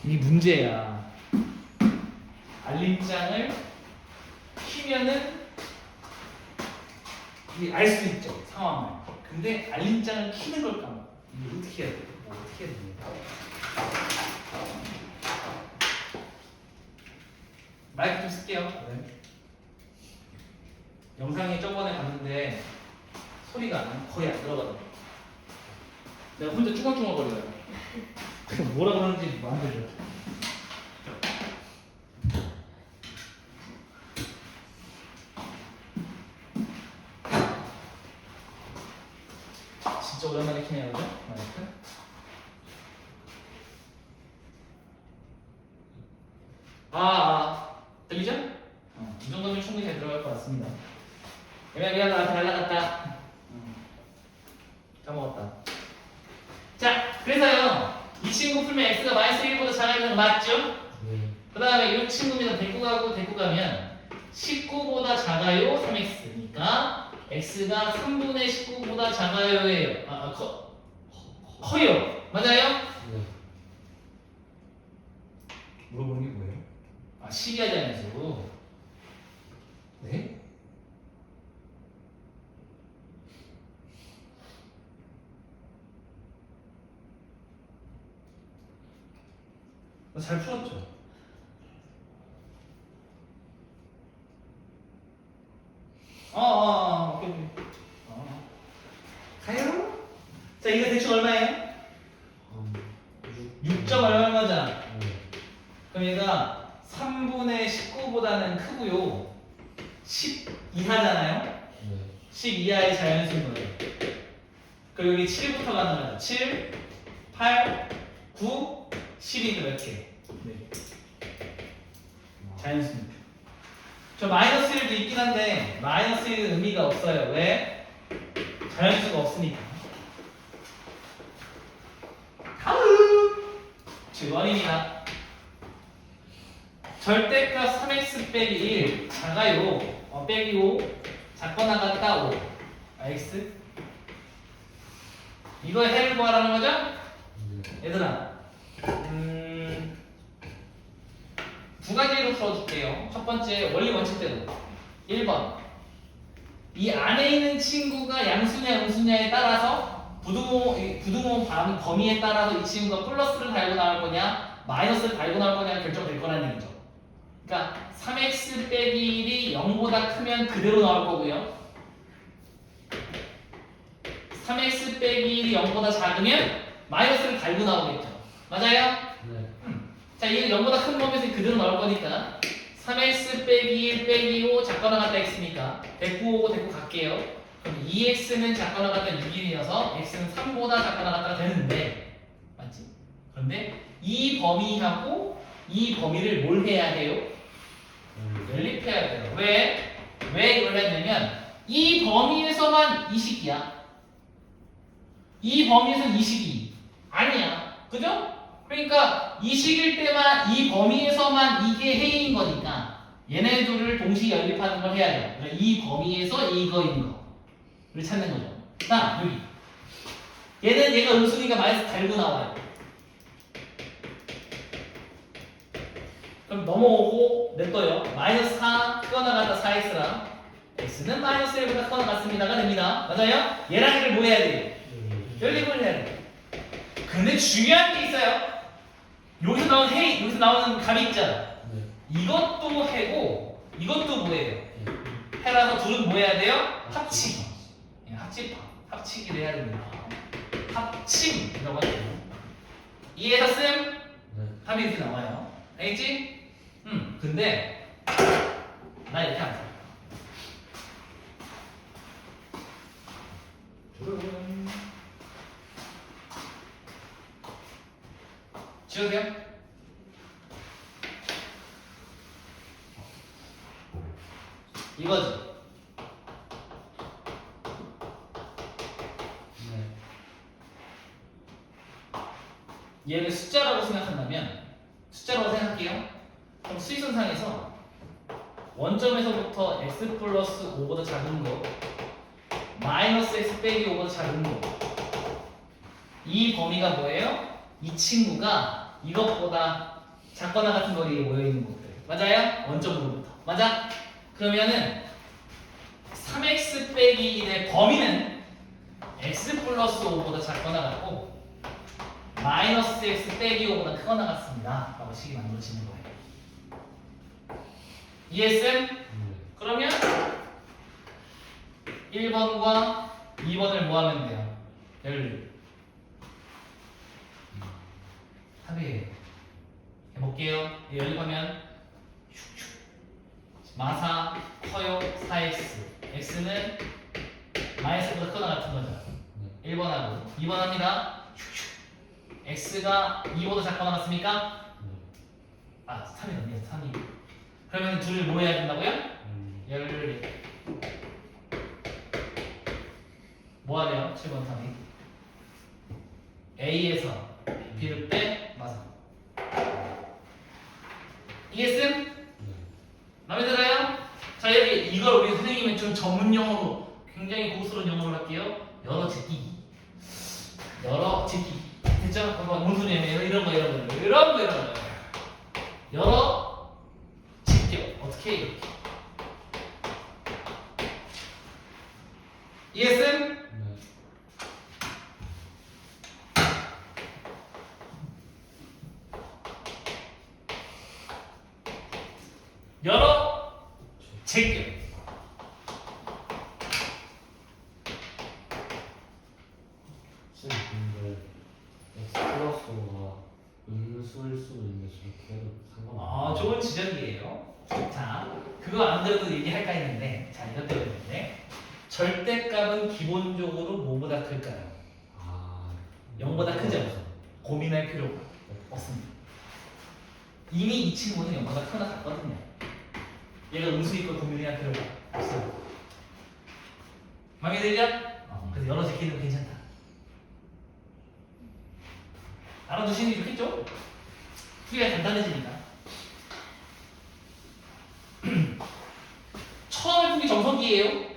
이 문제야. 알림장을 키면은 알 수 있죠, 상황을. 근데 알림장을 키는 걸 까먹어. 이게 어떻게 해야 돼? 뭐 어떻게 해야 됩니까? 마이크 좀 쓸게요. 네. 영상에 저번에 봤는데 소리가 거의 안 들어가더라고. 내가 혼자 쭈글쭈글거려요. 뭐라 그러는지 안 들려. 진짜 오랜만에 키네요, 그죠? 마이크. 들리죠? 이 정도면 충분히 잘 들어갈 것 같습니다. 미안, 나한테 날라갔다. 까먹었다. 자, 그래서요, 이 친구 풀면 x가 마이너스 1보다 작아지는 거 맞죠? 네. 그 다음에 이 친구입니다. 데리고 가면 19보다 작아요, 3x니까 x가 3분의 19보다 작아요예요. 커요. 맞아요? 네. 물어보는 게 뭐예요? 12 하자면서. 네? 잘 풀었죠? 오케이. 가요? 자, 이거 대충 얼마예요? 6점 얼마잖아. 네. 그럼 얘가 3분의 19보다는 크고요. 10 이하잖아요? 네. 10 이하의 자연수인 거예요. 그리고 여기 7부터 가는 거죠. 7, 8, 9, 10이 이렇게. 네. 자연수입니다. 저 마이너스 1도 있긴 한데 마이너스 1은 의미가 없어요. 왜? 자연수가 없으니까. 다음 7번입니다. 절대값 3x 빼기 1 작아요. 빼기 5 작거나 같다 5 x 이거 해를 구하라는 거죠? 얘들아 두 가지로 풀어줄게요. 첫 번째 원리 원칙대로 1번 이 안에 있는 친구가 양수냐 음수냐에 따라서 부등호 범위에 따라서 이 친구가 플러스를 달고 나올 거냐 마이너스를 달고 나올 거냐 결정될 거라는 얘기죠. 그러니까 3x 빼기 1이 0보다 크면 그대로 나올 거고요. 3x 빼기 1이 0보다 작으면 마이너스를 달고 나오겠죠. 맞아요? 네. 자, 얘는 0보다 큰 범위에서 그대로 나올 거니까 3x 빼기 1 빼기 5 작거나 같다 x니까 데리고 오고 데리고 갈게요. 그럼 2x는 작거나 같다 6이어서 x는 3보다 작거나 같다가 되는데 맞지? 그런데 이 범위하고 이 범위를 뭘 해야 돼요? 연립해야 돼요. 왜 이걸 했냐면 이 범위에서만 이 식이야. 이 범위에서 이 식이 아니야. 그죠? 그러니까 이 식일 때만 이 범위에서만 이게 해인 거니까 얘네 둘을 동시에 연립하는 걸 해야 돼요. 그러니까 이 범위에서 이거인 거를 찾는 거죠. 자, 여기 얘가 음수니까 마이너스 달고 나와요. 그럼 넘어오고 냅둬요. 마이너스 4 끄어나갔다 4x랑 x는 마이너스 1보다 끄어나갔습니다가 됩니다. 맞아요? 얘랑 얘를 뭐 해야 돼요? 연립을 해야 돼요. 근데 중요한 게 있어요. 여기서 나오는 값이 있잖아. 네. 이것도 해고 이것도 뭐예요? 해라서 둘은 뭐 해야 돼요? 합치기. 합치기를 해야 됩니다. 합침이라고 하죠. 이해해서 쌤? 네. 합이 이렇게 나와요. 알겠지? 근데 나 이렇게 안 돼. 지우세요. 이거지. 네. 얘를 숫자라고 생각한다면 숫자라고 생각할게요. 그럼 수위선상에서 원점에서부터 x 플러스 5보다 작은 거 마이너스 x 빼기 5보다 작은 거 이 범위가 뭐예요? 이 친구가 이것보다 작거나 같은 거리에 모여있는 곳들 맞아요? 원점으로부터 맞아? 그러면은 3x 빼기 1의 범위는 x 플러스 5보다 작거나 같고 마이너스 x 빼기 5보다 크거나 같습니다 라고 식이 만들어지는 거예요. 이해했음? 그러면 1번과 2번을 뭐 하면 돼요? 합의해요. 해볼게요. 연립하면 마사 커요 4x x는 마이너스보다 크거나 같은 거죠. 1번하고 2번 합니다. x가 2보다 작거나 같습니까? 아 3이 넘네요. 3이 그러면 둘을 뭐 해야 된다고요? 연립 뭐 하래요? 7번 3이 A에서 B를 빼 마사 이해했음? 마음에 들어요? 자 여기 이걸 우리 선생님은 좀 전문 용어로 굉장히 고스러운 용어로 할게요. 여러 제끼기 됐죠? 뭔 소리냐면 이런 거 여러 제껴 어떻게 해 이렇게 이해했음? 여러 제껴 쌤 근데 x 플러스 5가 음수일 수도 있는데 저렇게 해도 상관없어요. 좋은 지적이에요. 자, 그거 안 그래도 얘기할까 했는데, 자, 이것 때문에 절대값은 기본적으로 뭐보다 클까요? 아 0보다 크죠? 고민할 필요가 없습니다. 이미 이 친구는 0보다 크거나 같거든요. 얘가 음수일 걸 고민할 필요가 없어요. 마음에 들죠? 그래서 여러 제끼는 거 괜찮다. 알아두시는 게 좋겠죠? 풀이가 간단해지니까. 처음 풀기 정석이에요.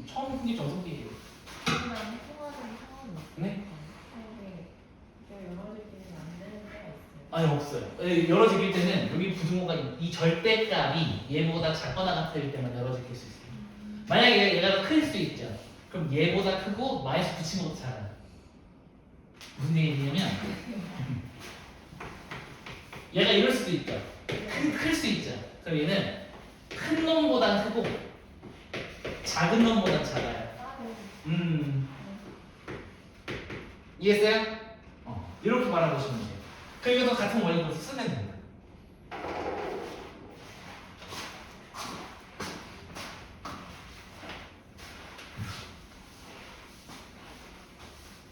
처음 풀기 정석이에요. 그냥 통화는 상관이 없어요. 네? 근데 이게 여러 개끼리는 안 되는 때가 있어요. 아니 없어요. 여러 제낄 때는 여기 부등호가 이 절대값이 얘보다 작거나 같을 때만 여러 제낄 수 있어요. 만약에 얘가 클 수도 있죠. 그럼 얘보다 크고 마이너스 붙인 것보다 작아요. 무슨 얘기냐면 얘가 이럴 수도 있죠. 클 수 있죠. 그럼 얘는 큰 놈보다 크고 작은 놈보다 작아요. 이해했어요? 이렇게 말해보시면 돼요. 그리고 같은 원리로 쓰면 됩니다.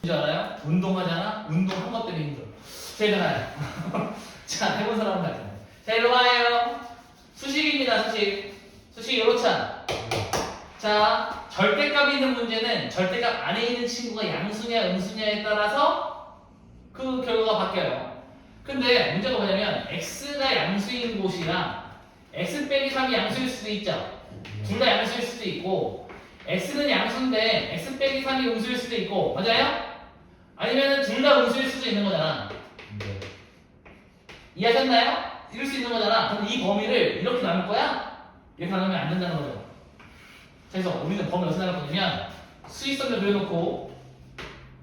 뭔지 알아요? 운동하잖아? 운동한 것 때문에 힘들어. 자, 일어나요. 자, 해본 사람은 갈까요? 자, 일로 와요. 수식입니다, 수식. 수식 요렇잖아. 자, 절대값이 있는 문제는 절대값 안에 있는 친구가 양수냐 음수냐에 따라서 그 결과가 바뀌어요. 근데 문제가 뭐냐면 x가 양수인 곳이랑 x 빼기 3이 양수일 수도 있죠. 둘 다 양수일 수도 있고 x는 양수인데 x 빼기 3이 음수일 수도 있고 맞아요? 아니면 둘 다 음수일 수도 있는 거잖아. 네. 이해하셨나요? 이럴 수 있는 거잖아. 그럼 이 범위를 이렇게 나눌 거야? 이렇게 나누면 안 된다는 거죠. 그래서 우리는 범위를 어떻게 나눌 거냐면 수익선을 그려놓고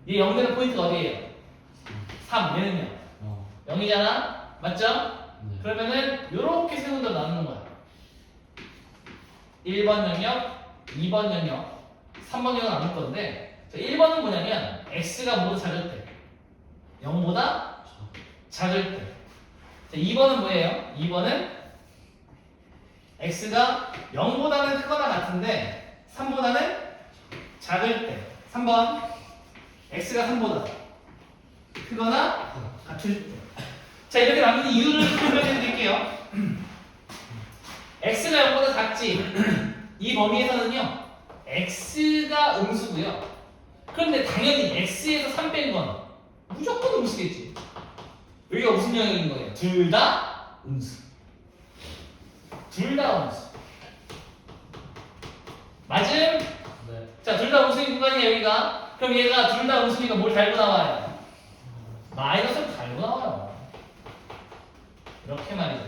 얘 0 되는 포인트가 어디예요? 3, 얘는요? 0이잖아? 맞죠? 네. 그러면은 이렇게 세 군데로 나누는 거야. 1번 영역, 2번 영역, 3번 영역 나눌 건데 1번은 뭐냐면 x가 뭐보다 작을 때 0보다 작을 때 자, 2번은 뭐예요? 2번은 x가 0보다는 크거나 같은데 3보다는 작을 때 3번 x가 3보다 크거나 같을 때 자 이렇게 나누는 이유를 설명해 드릴게요. x가 0보다 작지 이 범위에서는요 x가 음수고요. 그런데 당연히 x에서 3 뺀 건 무조건 음수겠지. 여기가 무슨 영역인 거예요? 둘 다 음수. 둘 다 음수. 맞음? 네. 자, 둘 다 음수인 구간이에요, 여기가. 그럼 얘가 둘 다 음수니까 뭘 달고 나와요? 마이너스를 달고 나와요. 이렇게 말이죠.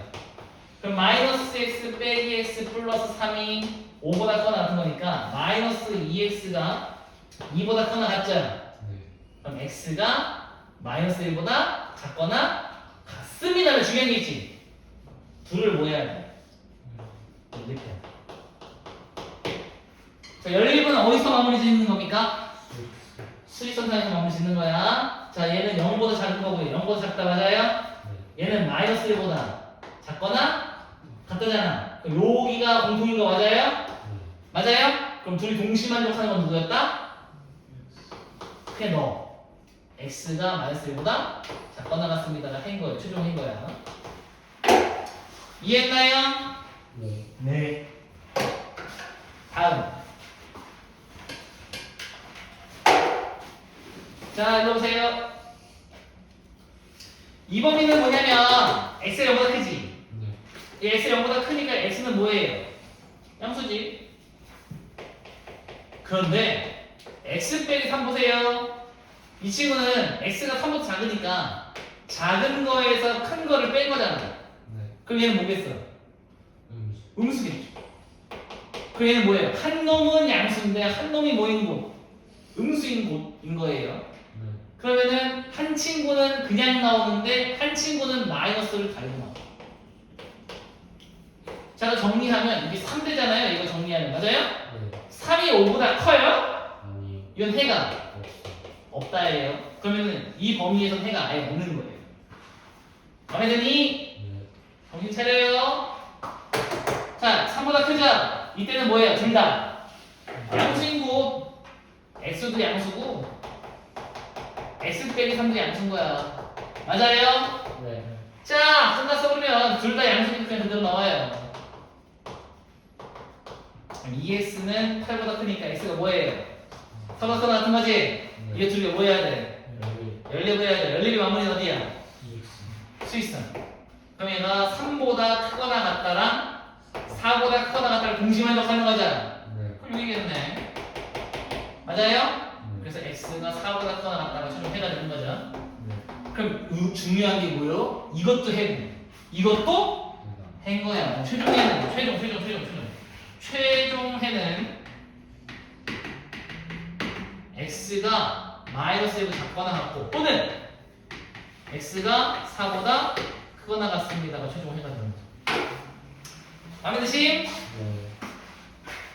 그럼 마이너스 x 빼기 x 플러스 3이 5보다 커나 같은 거니까 마이너스 2x가 2보다 커나 같죠? 네. 그럼 x가 마이너스 1보다 작거나 같습니다를 중요한 게 있지. 둘을 뭐 해야 돼? 이렇게. 자, 연립은 어디서 마무리 짓는 겁니까? 수직선상에서 마무리 짓는 거야. 자, 얘는 0보다 작은 거고요. 0보다 작다 맞아요? 얘는 마이너스 1보다 작거나 같다잖아. 그럼 여기가 공통인 거 맞아요? 맞아요? 그럼 둘이 동시만족하는 건 누구였다? 그냥 너. x가 마이너스 1보다 작거나 같습니다가 한 거예요. 최종인 거야. 이해했나요? 네. 네. 다음. 자, 읽어보세요. 이 범위는 뭐냐면 x가 0보다 크지. 네. 이 x가 0보다 크니까 x는 뭐예요? 양수지. 그런데 x 빼기 3 보세요. 이 친구는 x가 3보다 작으니까 작은 거에서 큰 거를 뺀 거잖아. 네. 그럼 얘는 뭐겠어? 음수. 음수겠죠. 그럼 얘는 뭐예요? 한 놈은 양수인데 한 놈이 뭐인 곳? 음수인 곳인 거예요. 네. 그러면은 한 친구는 그냥 나오는데 한 친구는 마이너스를 달고 나와. 자, 그럼 정리하면 이게 3대잖아요. 이거 정리하면 맞아요? 네. 3이 5보다 커요? 아니 이건 해가 없어. 없다예요. 그러면은 이 범위에서 해가 아예 없는 거예요. 마음에 드니? 네. 정신 차려요. 자, 3보다 크죠? 이때는 뭐예요? 둘 다 양수인 곳. x도 양수고 x 빼기 3도 양수인 거야. 맞아요? 네. 자, 끝났어. 그러면 둘 다 양수니까 그냥 그대로 나와요. 그럼 2x는 8보다 크니까 x가 뭐예요? 3보다 크다 같은 거지? 이게 둘이 뭐 해야 돼? 여기 연립을 해야 돼. 연립의 마무리는 어디야? EX. 수익선. 그럼 얘가 3보다 크거나 같다랑 4보다 크거나 같다를 동시만족하는 거잖아. 네. 그럼 이기겠네. 맞아요? 네. 그래서 x가 4보다 크거나 같다가 최종 해가 되는 거죠. 네. 그럼 중요한 게 뭐예요? 이것도 해고 이것도 해인 거야. 최종 해는 최종 해는 x가 마이너스 1보다 작거나 같고 또는 x가 4보다 크거나 같습니다가 최종 해가 되는 거죠. 마음에 드심? 네.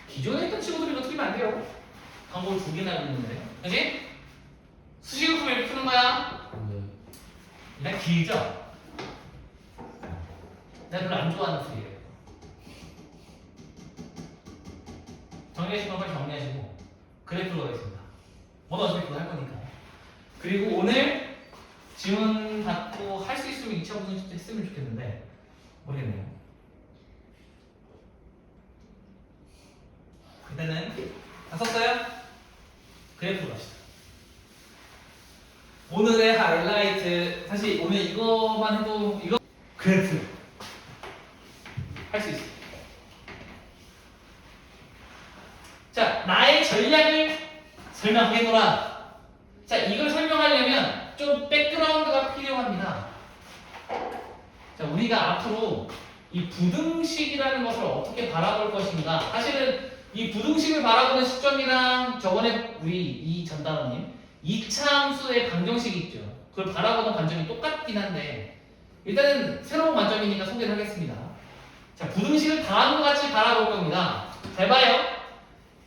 기존에 했던 친구들이 이거 틀리면 안 돼요. 방법을 두 개나 있는데, 그지? 수식을 풀면 이렇게 푸는 거야. 네. 일단 길죠? 내가 별로 안 좋아하는 풀이에요. 정리하실 건 빨리 정리하시고 그래프로 가겠습니다. 오늘 어차피 그거 할 거니까. 그리고 오늘 지문 받고 할 수 있으면 2차 무슨 했으면 좋겠는데 모르겠네요. 일단은 다 썼어요? 그래프로 갑시다. 오늘의 하이라이트 사실 오늘 이거만 해도 이거 그래프 할 수 있어요. 자, 나의 전략을 설명해놓으라. 자, 이걸 설명하려면 좀 백그라운드가 필요합니다. 자, 우리가 앞으로 이 부등식이라는 것을 어떻게 바라볼 것인가. 사실은 이 부등식을 바라보는 시점이랑 저번에 우리 이 전단원님 2차 함수의 방정식이 있죠. 그걸 바라보는 관점이 똑같긴 한데 일단은 새로운 관점이니까 소개를 하겠습니다. 자, 부등식을 다음과 같이 바라볼 겁니다. 잘 봐요.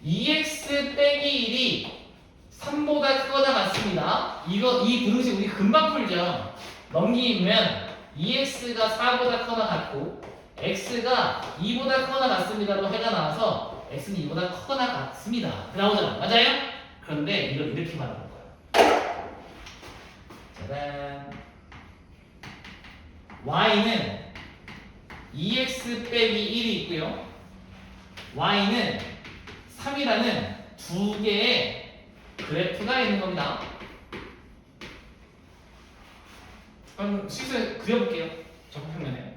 2x 빼기 1이 3보다 크거나 같습니다. 이 부등식 우리 금방 풀죠. 넘기면 2x가 4보다 크거나 같고 x가 2보다 크거나 같습니다로 해가 나와서 x는 2보다 크거나 같습니다. 나오잖아. 맞아요? 그런데 이걸 이렇게 말하는 거야. 짜잔. y는 2x 빼기 1이 있고요. y는 3이라는 두 개의 그래프가 있는 겁니다. 그럼 실수 그려볼게요. 적평면에.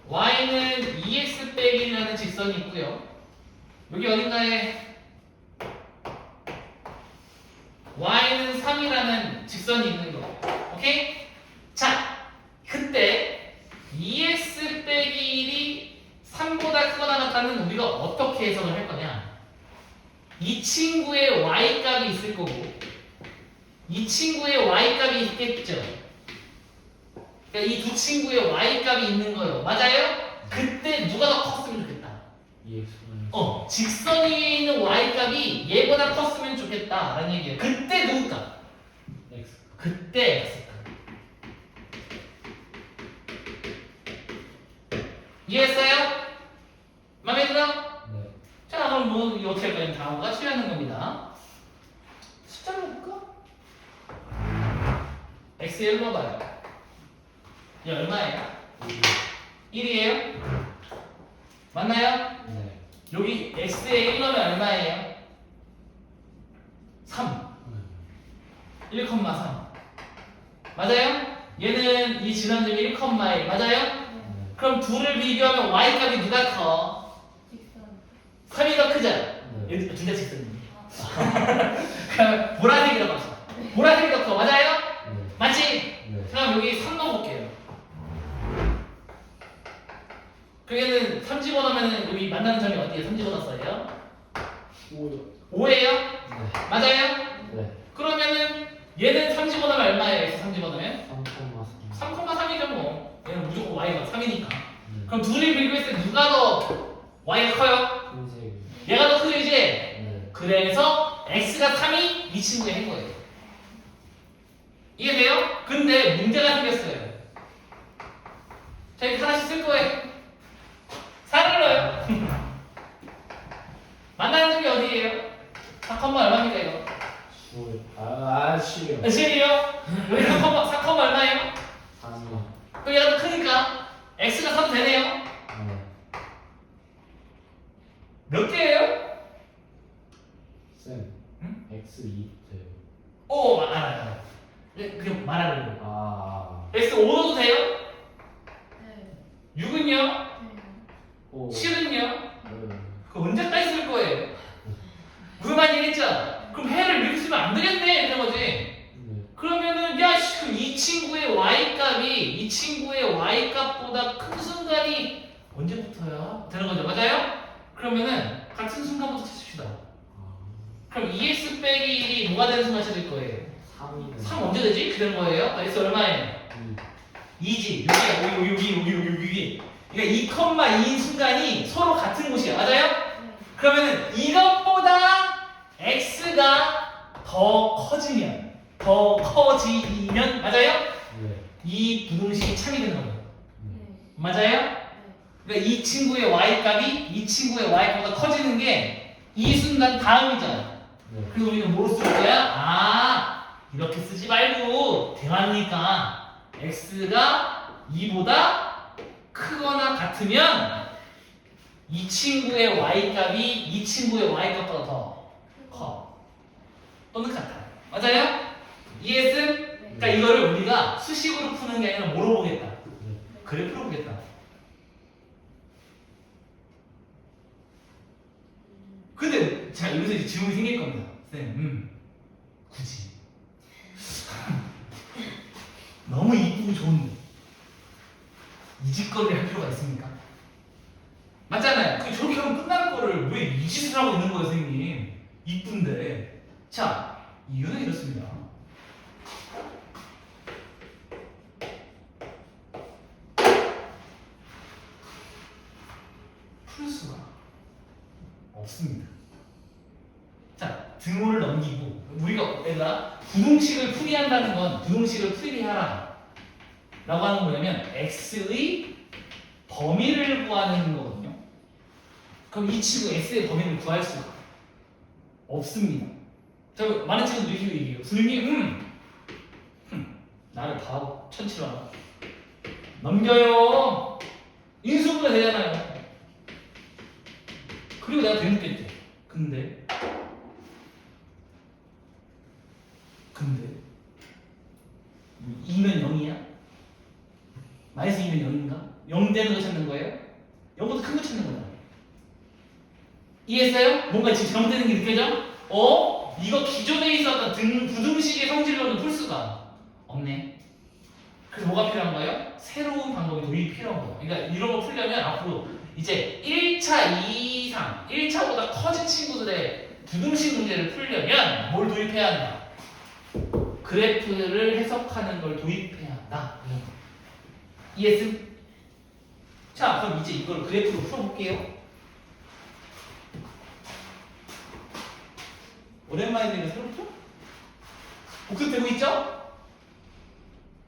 y는 2x 빼기 1이라는 직선이 있고요. 여기 어딘가에 직선이 있는 거. 오케이? 자, 그때 2x 빼기 1이 3보다 크거나 같다는 우리가 어떻게 해석을 할 거냐? 이 친구의 y 값이 있을 거고 이 친구의 y 값이 있겠죠. 그러니까 이 두 친구의 y 값이 있는 거예요. 맞아요? 그때 누가 더 컸으면 좋겠다. 직선 위에 있는 y 값이 얘보다 컸으면 좋겠다라는 얘기예요. 그때 누구 값? X. 그때 x 값. 이해했어요? 마음에 들어? 네. 자, 그럼 뭐 이거 어떻게 할까요? 다음과 치하는 겁니다. 숫자로 볼까? x 읽어봐요. 이게 얼마예요? 1이에요? 맞나요? 네. 여기 x에 1넣으면 얼마예요? 3. 1,3. 맞아요? 얘는 이 지점점이 1,1. 맞아요? 그럼 둘을 비교하면 y 값이 누가 커? 직선. 3이 더 크죠? 네. 둘다 직선이에요. 그럼 보라색이라고 합시다. 보라색이 더 커. 맞아요? 네. 맞지? 네. 그럼 여기 3 넣어볼게요. 그러면은 3 집어넣으면 여기 만나는 점이 어디에 3 집어넣었어요? 5예요? 네. 맞아요? 네. 그러면은 얘는 3 집어넣으면 얼마예요? x 3 집어넣으면? 3,3. 3,3이죠 뭐. 얘는 무조건 y가 3이니까. 네. 그럼 둘이 비교했을 때 누가 더 y가 커요? 흰색. 얘가 더 크죠 이제? 네. 그래서 x가 3이 이 친구의 한 거예요. 이해돼요? 근데 문제가 생겼어요. 자, 이렇게 하나씩 쓸 거예요. 4를 넣어요. 만나는 점이 어디예요? 4, 얼마입니까 이거? 쉬요. 7이요? 여기 4, 얼마예요? 4요. 그럼 얘가 더 크니까 x가 4도 되네요. 네. 몇 개예요? 쌤. 응? X 2 돼요. 오, 알아요. 그냥 말하려고. 아. x 5 넣어도 돼요? 네. 6은요? 네. 오. 7은요? 네. 그거 언제까지 쓸 거예요? 무슨 말인지 했죠? 그럼 해를 이렇게 쓰면 안 되겠네 이런 거지. 네. 그러면은 야 씨, 그럼 이 친구의 y 값이 이 친구의 y 값보다 큰 순간이 언제부터야? 되는 거죠, 맞아요? 그러면은 같은 순간부터 찾읍시다. 아. 그럼 2x 빼기 1이 뭐가 되는 순간 찾을 거예요? 3이 3 언제 되지? 그 되는 거예요? x 얼마예요? 2지. 여기. 그러니까 2,2인 순간이 서로 같은 곳이야, 맞아요? 네. 그러면은 이것보다 x가 더 커지면 맞아요? 네. 이 부등식이 참이 되는 거예요. 네. 맞아요? 네. 그러니까 이 친구의 y 값이 이 친구의 y보다 커지는 게 이 순간 다음이잖아. 네. 그래서 우리는 뭐로 쓸 거야? 아, 이렇게 쓰지 말고 대화니까 x가 2보다 크거나 같으면 이 친구의 y 값이 이 친구의 y 값보다 더 커. 또는 같아. 맞아요? 이해했음? 네. 그러니까 이거를 우리가 수식으로 푸는 게 아니라 뭐로 보겠다? 네. 그래프로 보겠다. 근데 자 여기서 이제 질문이 생길 겁니다. 쌤, 굳이 너무 이쁘고 좋은데 이 짓거리를 할 필요가 있습니까? 맞잖아요. 그 저렇게 하면 끝날 거를 왜 이 짓을 하고 있는 거예요, 선생님? 이쁜데. 자, 이유는 이렇습니다. 풀 수가 없습니다. 자, 등호를 넘기고 우리가 얘들아 부등식을 풀이한다는 건 부등식을 풀이하라 라고 하는 뭐냐면 x의 범위를 구하는 거거든요. 그럼 이 친구 x의 범위를 구할 수가 없습니다. 자, 많은 친구들이 이렇게 얘기해요. 선생님, 나를 바보 천치로 하나 넘겨요. 인수분해 되잖아요. 그리고 내가 되묻겠죠. 근데 2는 0이야? 마이너스 2는 0인가? 0 되는 거 찾는 거예요? 0보다 큰 거 찾는 거잖아. 이해했어요? 뭔가 지금 잘못되는 게 느껴져? 이거 기존에 있었던 부등식의 성질로는 풀 수가 없네. 그래서 뭐가 필요한 거예요? 새로운 방법이 도입이 필요한 거예요. 그러니까 이런 거 풀려면 앞으로 이제 1차 이상, 1차보다 커진 친구들의 부등식 문제를 풀려면 뭘 도입해야 한다? 그래프를 해석하는 걸 도입해야 한다. 이해했음? 자, 그럼 이제 이걸 그래프로 풀어볼게요. 오랜만에 되는 새로부터? 복습되고 있죠?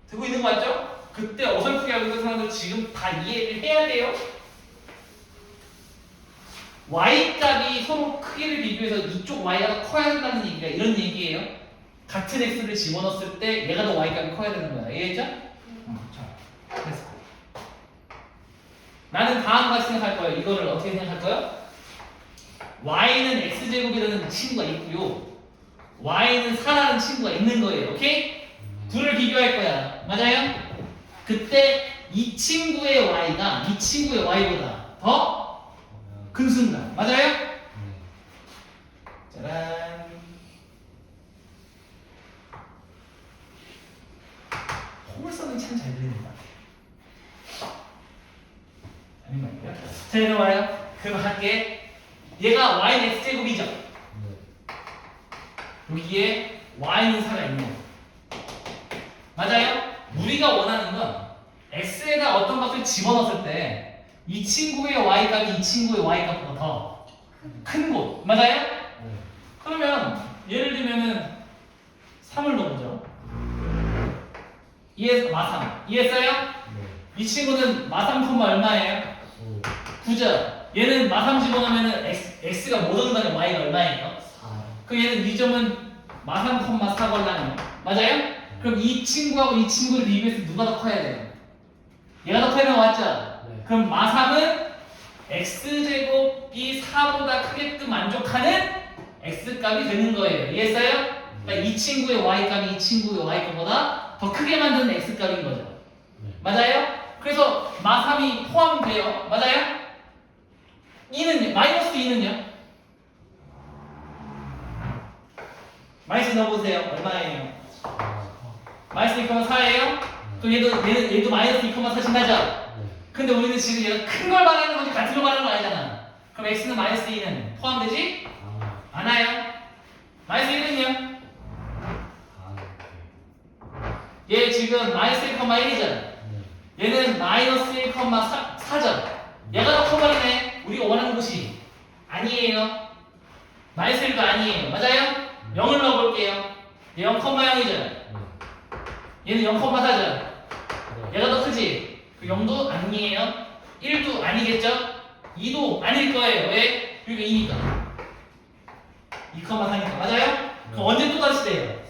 되고 있는 거 맞죠? 그때 어설프게 하고 있던 사람들 지금 다 이해를 해야 돼요. y값이 서로 크기를 비교해서 이쪽 y가 커야 된다는 얘기가 이런 얘기예요. 같은 x를 집어넣었을 때 얘가 더 y값이 커야 되는 거야. 이해했죠? 자, 그래서 나는 다음과 같이 생각할 거예요. 이거를 어떻게 생각할 거예요? y는 x제곱이라는 친구가 있고요. y는 4라는 친구가 있는 거예요. 오케이? 둘을 비교할 거야. 맞아요? 그때 이 친구의 y가 이 친구의 y보다 더 큰 순간. 맞아요? 짜란. 호물선은 참 잘 그리는 것 같아요. 아닌 말이에요. 자, 이리 와요. 그럼 할게. 얘가 y는 x제곱이죠? 여기에 y는 4가 있네요. 맞아요? 우리가 원하는 건 x에다 어떤 값을 집어넣었을 때 이 친구의 y값이 이 친구의 y값보다 더 큰 곳. 맞아요? 그러면 예를 들면은 3을 넣어보죠. 마삼. 이해했어요? 이 친구는 마삼, 얼마예요? 9죠. 얘는 마삼 집어넣으면 x가 못 얻는다면 y가 얼마예요? 4. 그럼 얘는 이 점은 마삼, 4 걸라면 맞아요? 그럼 이 친구하고 이 친구를 비교해서 누가 더 커야 돼요? 얘가 더 커야 되는 거 맞죠? 그럼 마삼은 x제곱이 4보다 크게끔 만족하는 x값이 되는 거예요. 이해했어요? 그러니까 이 친구의 y값이 이 친구의 y값보다 더 크게 만드는 x값인 거죠. 맞아요? 그래서 마삼이 포함돼요. 맞아요? 2는요? 마이너스 2는요? 마이너스 넣어보세요. 얼마예요? 마이너스 2,4예요? 그럼 얘도 마이너스 2,4 신나죠? 근데 우리는 지금 얘가 큰 걸 말하는 거지 같은 걸 말하는 거 아니잖아. 그럼 x는 마이너스 2는 포함되지? 안 와요. 마이너스 1은요? 얘 지금 마이너스 1,1이잖아. 얘는 마이너스 1,4죠. 얘가 더 커버리네. 우리가 원하는 곳이 아니에요. 마이너스 1도 아니에요. 맞아요? 0을 넣어볼게요. 얘 0,0이잖아. 얘는 0,4죠. 얘가 더 크지? 그 0도 아니에요. 1도 아니겠죠? 2도 아닐 거예요. 왜? 여기가 2니까 2,4니까. 맞아요? 그럼 언제 똑같이 돼요?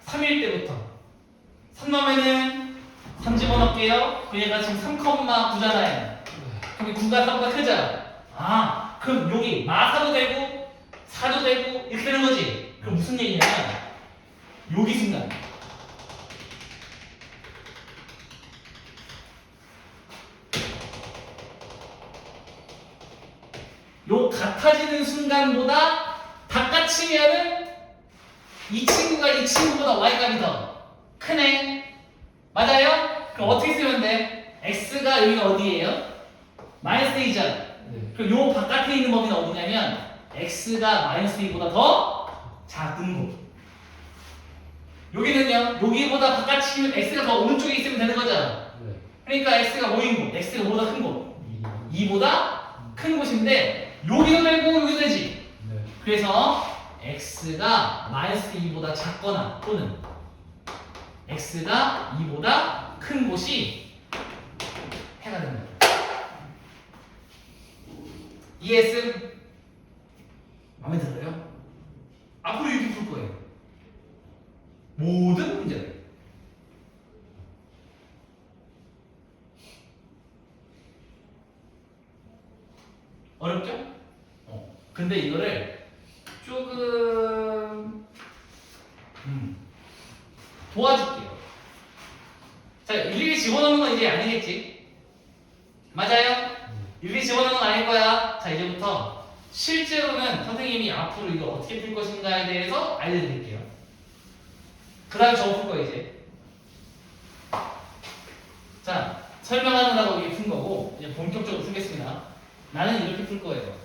3일 때부터. 3 넣으면은 3 집어넣을게요. 그 얘가 지금 3,9잖아요. 그럼 9가 3보다 크죠? 아, 그럼 여기 마사도 되고 4도 되고 이렇게 되는 거지? 그럼 무슨 얘기냐면 여기 순간 요 같아지는 순간보다 바깥치면은 이 친구가 이 친구보다 y값이 더 크네. 맞아요? 그럼 어떻게 쓰면 돼? x가 여기가 어디예요? 마이너스 2죠. 그럼 요 바깥에 있는 범위는 어디냐면 x가 마이너스 2보다 더 작은 곳. 여기는요. 여기보다 바깥치면 x가 더 오른쪽에 있으면 되는 거죠. 그러니까 x가 뭐인 곳? x가 5보다 큰 곳. 2보다 큰 곳인데 여기도 되고 여기도 되지. 그래서 x가 마이너스 2보다 작거나 또는 x가 2보다 큰 곳이 해가 됩니다. ES 마음에 들어요? 앞으로 이렇게 풀 거예요. 모든 문제를. 어렵죠? 근데 이거를 조금 도와줄게요. 자, 일일이 집어넣는 건 이제 아니겠지? 맞아요? 일일이 집어넣는 건 아닐 거야. 자, 이제부터 실제로는 선생님이 앞으로 이걸 어떻게 풀 것인가에 대해서 알려드릴게요. 그 다음에 저거 풀 거예요, 이제. 자, 설명하느라고 이게 푼 거고 이제 본격적으로 풀겠습니다. 나는 이렇게 풀 거예요.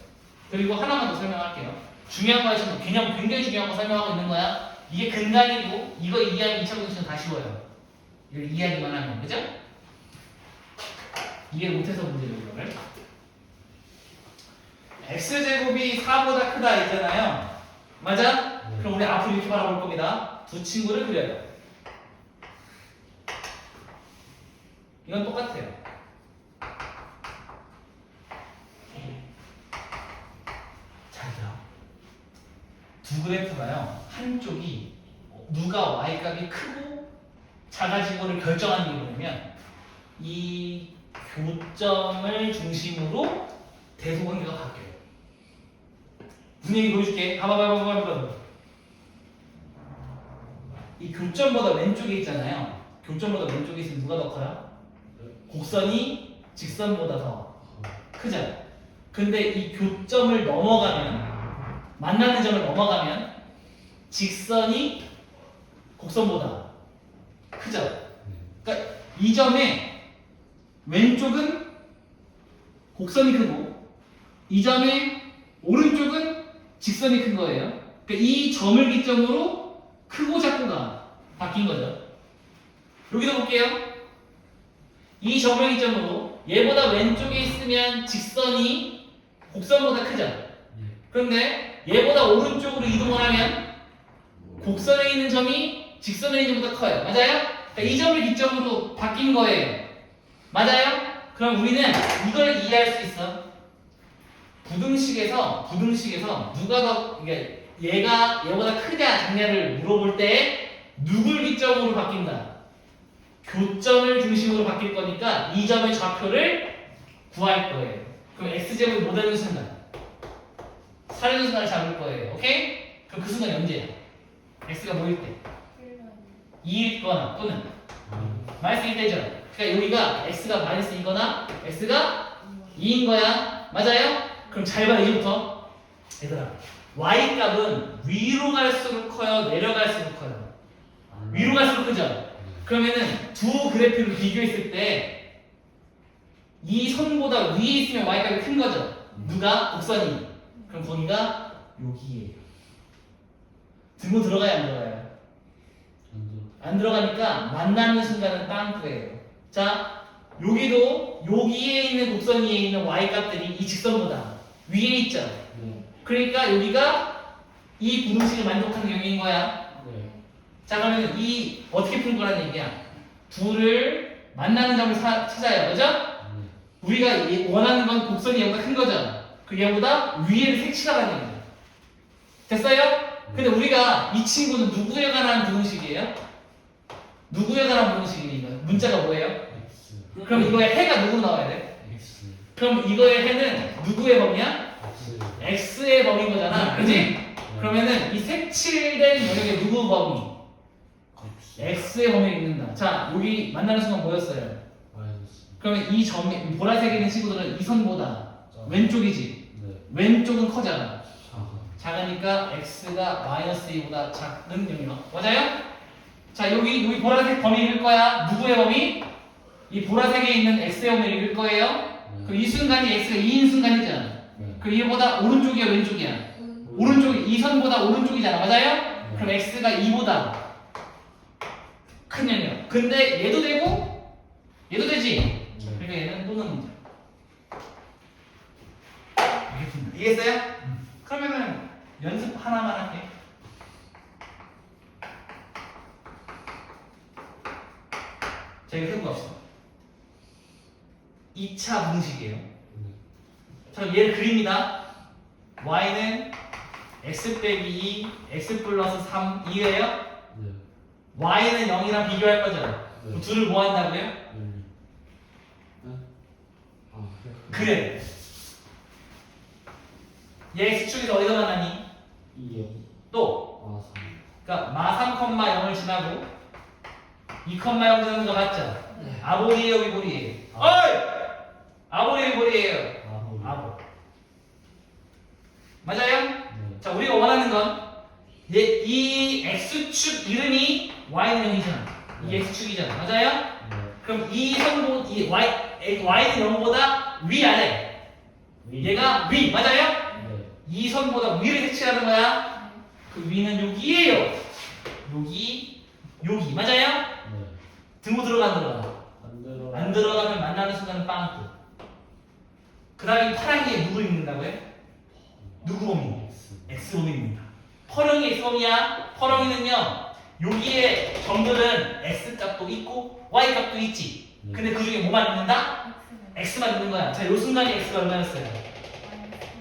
그리고 하나만 더 설명할게요. 중요한 거 있으면 개념 굉장히 중요한 거 설명하고 있는 거야. 이게 근간이고 이거 이해하면 2차 공식은 다 쉬워요. 이걸 이해하기만 하면, 그죠? 이해 못해서 문제예요, 이거를. x제곱이 4보다 크다 있잖아요. 맞아? 그럼 우리 앞으로 이렇게 바라볼 겁니다. 두 친구를 그려요. 이건 똑같아요. 잘 들어. 두 그래프가요. 한쪽이 누가 y값이 크고 작아지고를 결정하는 게 뭐냐면 이 교점을 중심으로 대소관계가 바뀌어요. 무슨 얘기 보여줄게. 봐봐. 이 교점보다 왼쪽에 있잖아요. 교점보다 왼쪽에 있으면 누가 더 커요? 곡선이 직선보다 더 크죠. 근데 이 교점을 넘어가면 만나는 점을 넘어가면 직선이 곡선보다 크죠. 그러니까 이 점에 왼쪽은 곡선이 크고 이 점에 오른쪽은 직선이 큰 거예요. 그러니까 이 점을 기점으로 크고 작고가 바뀐 거죠. 여기도 볼게요. 이 점을 기점으로 얘보다 왼쪽에 있으면 직선이 곡선보다 크죠. 그런데 얘보다 오른쪽으로 이동을 하면 곡선에 있는 점이 직선에 있는 점보다 커요. 맞아요? 그러니까 이 점을 기점으로 바뀐 거예요. 맞아요? 그럼 우리는 이걸 이해할 수 있어. 부등식에서 누가 더 그러니까 얘가 얘보다 크냐 작냐를 물어볼 때 누굴 기점으로 바뀐다. 교점을 중심으로 바뀔 거니까 이 점의 좌표를 구할 거예요. 그럼 x제곱이 못 되는 순간 사려는 순간을 잡을 거예요. 오케이? 그럼 그 순간 언제야? x가 뭐일 때? 2일거나 또는 마이너스 1대죠. 그러니까 여기가 x가 마이너스 2거나 x가 2인 거야. 맞아요? 그럼 잘 봐, 이제부터. 얘들아, y 값은 위로 갈수록 커요? 내려갈수록 커요? 위로 갈수록 크죠? 그러면은 두 그래프를 비교했을 때 이 선보다 위에 있으면 y 값이 큰 거죠? 누가? 곡선이. 그럼 거기가 여기예요. 등호 들어가요, 안 들어가요? 안 들어가니까 만나는 순간은 빵꾸예요. 자, 여기도 여기에 있는 곡선 위에 있는 y 값들이 이 직선보다 위에 있죠. 그러니까 여기가 이 부등식을 만족하는 영역인 거야. 자, 그러면 이 어떻게 푼 거라는 얘기야? 둘을 만나는 점을 찾아요, 그죠? 우리가 원하는 건 곡선이 얘보다 큰 거죠. 그 얘보다 위에를 색칠하라는 얘기야. 됐어요? 근데 우리가 이 친구는 누구에 관한 부등식이에요? 누구에 관한 부등식이니까 문자가 뭐예요? 그럼 이거의 해가 누구로 나와야 돼? 그럼 이거의 해는 누구의 범위야? x의 범위인 거잖아. 그지? 그러면은 이 색칠된 영역의 누구 범위? x의 범위를 읽는다. 자, 여기 만나는 순간 뭐였어요? 그러면 이 점이 보라색에 있는 친구들은 이 선보다 왼쪽이지. 왼쪽은 커잖아. 작으니까 x가 마이너스 2보다 작은 영역. 맞아요? 자, 여기 보라색 범위 읽을 거야. 누구의 범위? 이 보라색에 있는 x의 범위를 읽을 거예요. 그럼 이 순간이 x가 2인 순간이잖아. 그럼 얘보다 오른쪽이야, 왼쪽이야? 오른쪽이, 이 선보다 오른쪽이잖아. 맞아요? 그럼 x가 2보다 큰 영역. 근데 얘도 되고 얘도 되지. 그러니까 얘는 또 넣는 문제. 이해했어요? 그러면은 연습 하나만 할게. 자, 이거 해보갑시다. 2차 분식이에요. 자, 얘를 그립니다. y는 x 빼기 2, x 플러스 3, 2예요? y는 0이랑 비교할 거죠? 그럼 둘을 뭐 한다고요? 그래. 얘 x축에서 어디서 만나니? 또 그러니까 마 3,0을 지나고 2,0 지나는 거 맞죠? 아볼이에요, 위볼이에요? 어이! 아볼이에요, 위볼이에요? 아볼. 맞아요? 자, 우리가 원하는 건 이 x축 이름이 y는 0이잖아. 이 x축이잖아. 맞아요? 그럼 이 선보 이 y는 0보다 위아래. 얘가 위 맞아요? 네. 이 선보다 위를 색칠하는 거야. 그 위는 여기예요. 여기 맞아요? 네. 등호 들어가는 거야. 안 들어가면 만나는 순간은 빵꾸. 그 다음에 파랑이에 누구 있는다고요? 누구 범위? X 범위입니다. 퍼렁이 X 범위야. 퍼렁이는요 여기에 점들은 X 값도 있고 Y 값도 있지. 네. 근데 그 중에 뭐만 있는다? X만 있는 거야. 자, 요 순간에 X가 얼마였어요?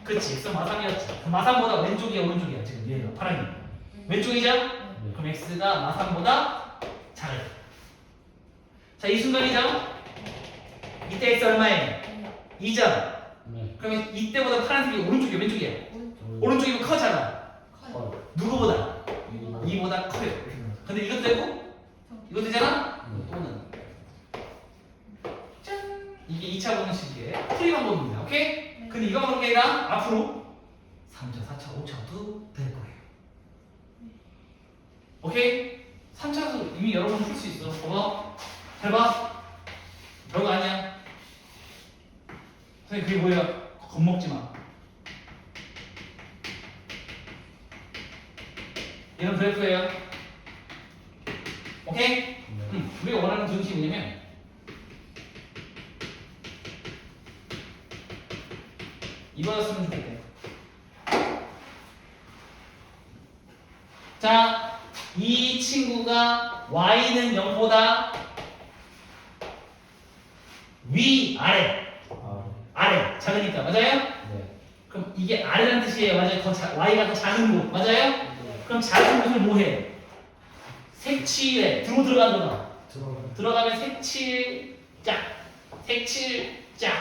그치, X 마삼이었지. 그 마삼보다 왼쪽이야, 오른쪽이야, 지금 얘가 파랑이. 왼쪽이죠? 네. 그럼 X가 마삼보다 작아요. 자, 이 순간이죠? 이때 X 얼마예요? 2점. 네. 그러면 이때보다 파란색이 오른쪽이야, 왼쪽이야? 오른쪽이면 커잖아. 누구보다? 2보다 커요. 근데 이것도 되고, 이것도 되잖아? 또는. 짠! 이게 2차 방정식의 풀이 방법입니다. 오케이? 근데 이거만 그렇게 해라. 앞으로 3차, 4차, 5차도 될 거예요. 오케이? 3차도 이미 여러 번 풀 수 있어. 봐봐. 잘 봐. 별거 아니야. 선생님 그게 뭐예요? 겁먹지 마. 이런 그래프예요. 오케이? 우리가 원하는 등식이 뭐냐면 이거였으면 좋겠대. 자, 이 친구가 y는 0보다 위, 아래. 아래, 작으니까. 맞아요? 네. 그럼 이게 아래라는 뜻이에요. 맞아요? y가 더 작은 곳. 맞아요? 그럼 작은 곳을 뭐 해? 색칠해. 들어 들어간 거다. 들어가면 색칠, 짝. 색칠, 짝.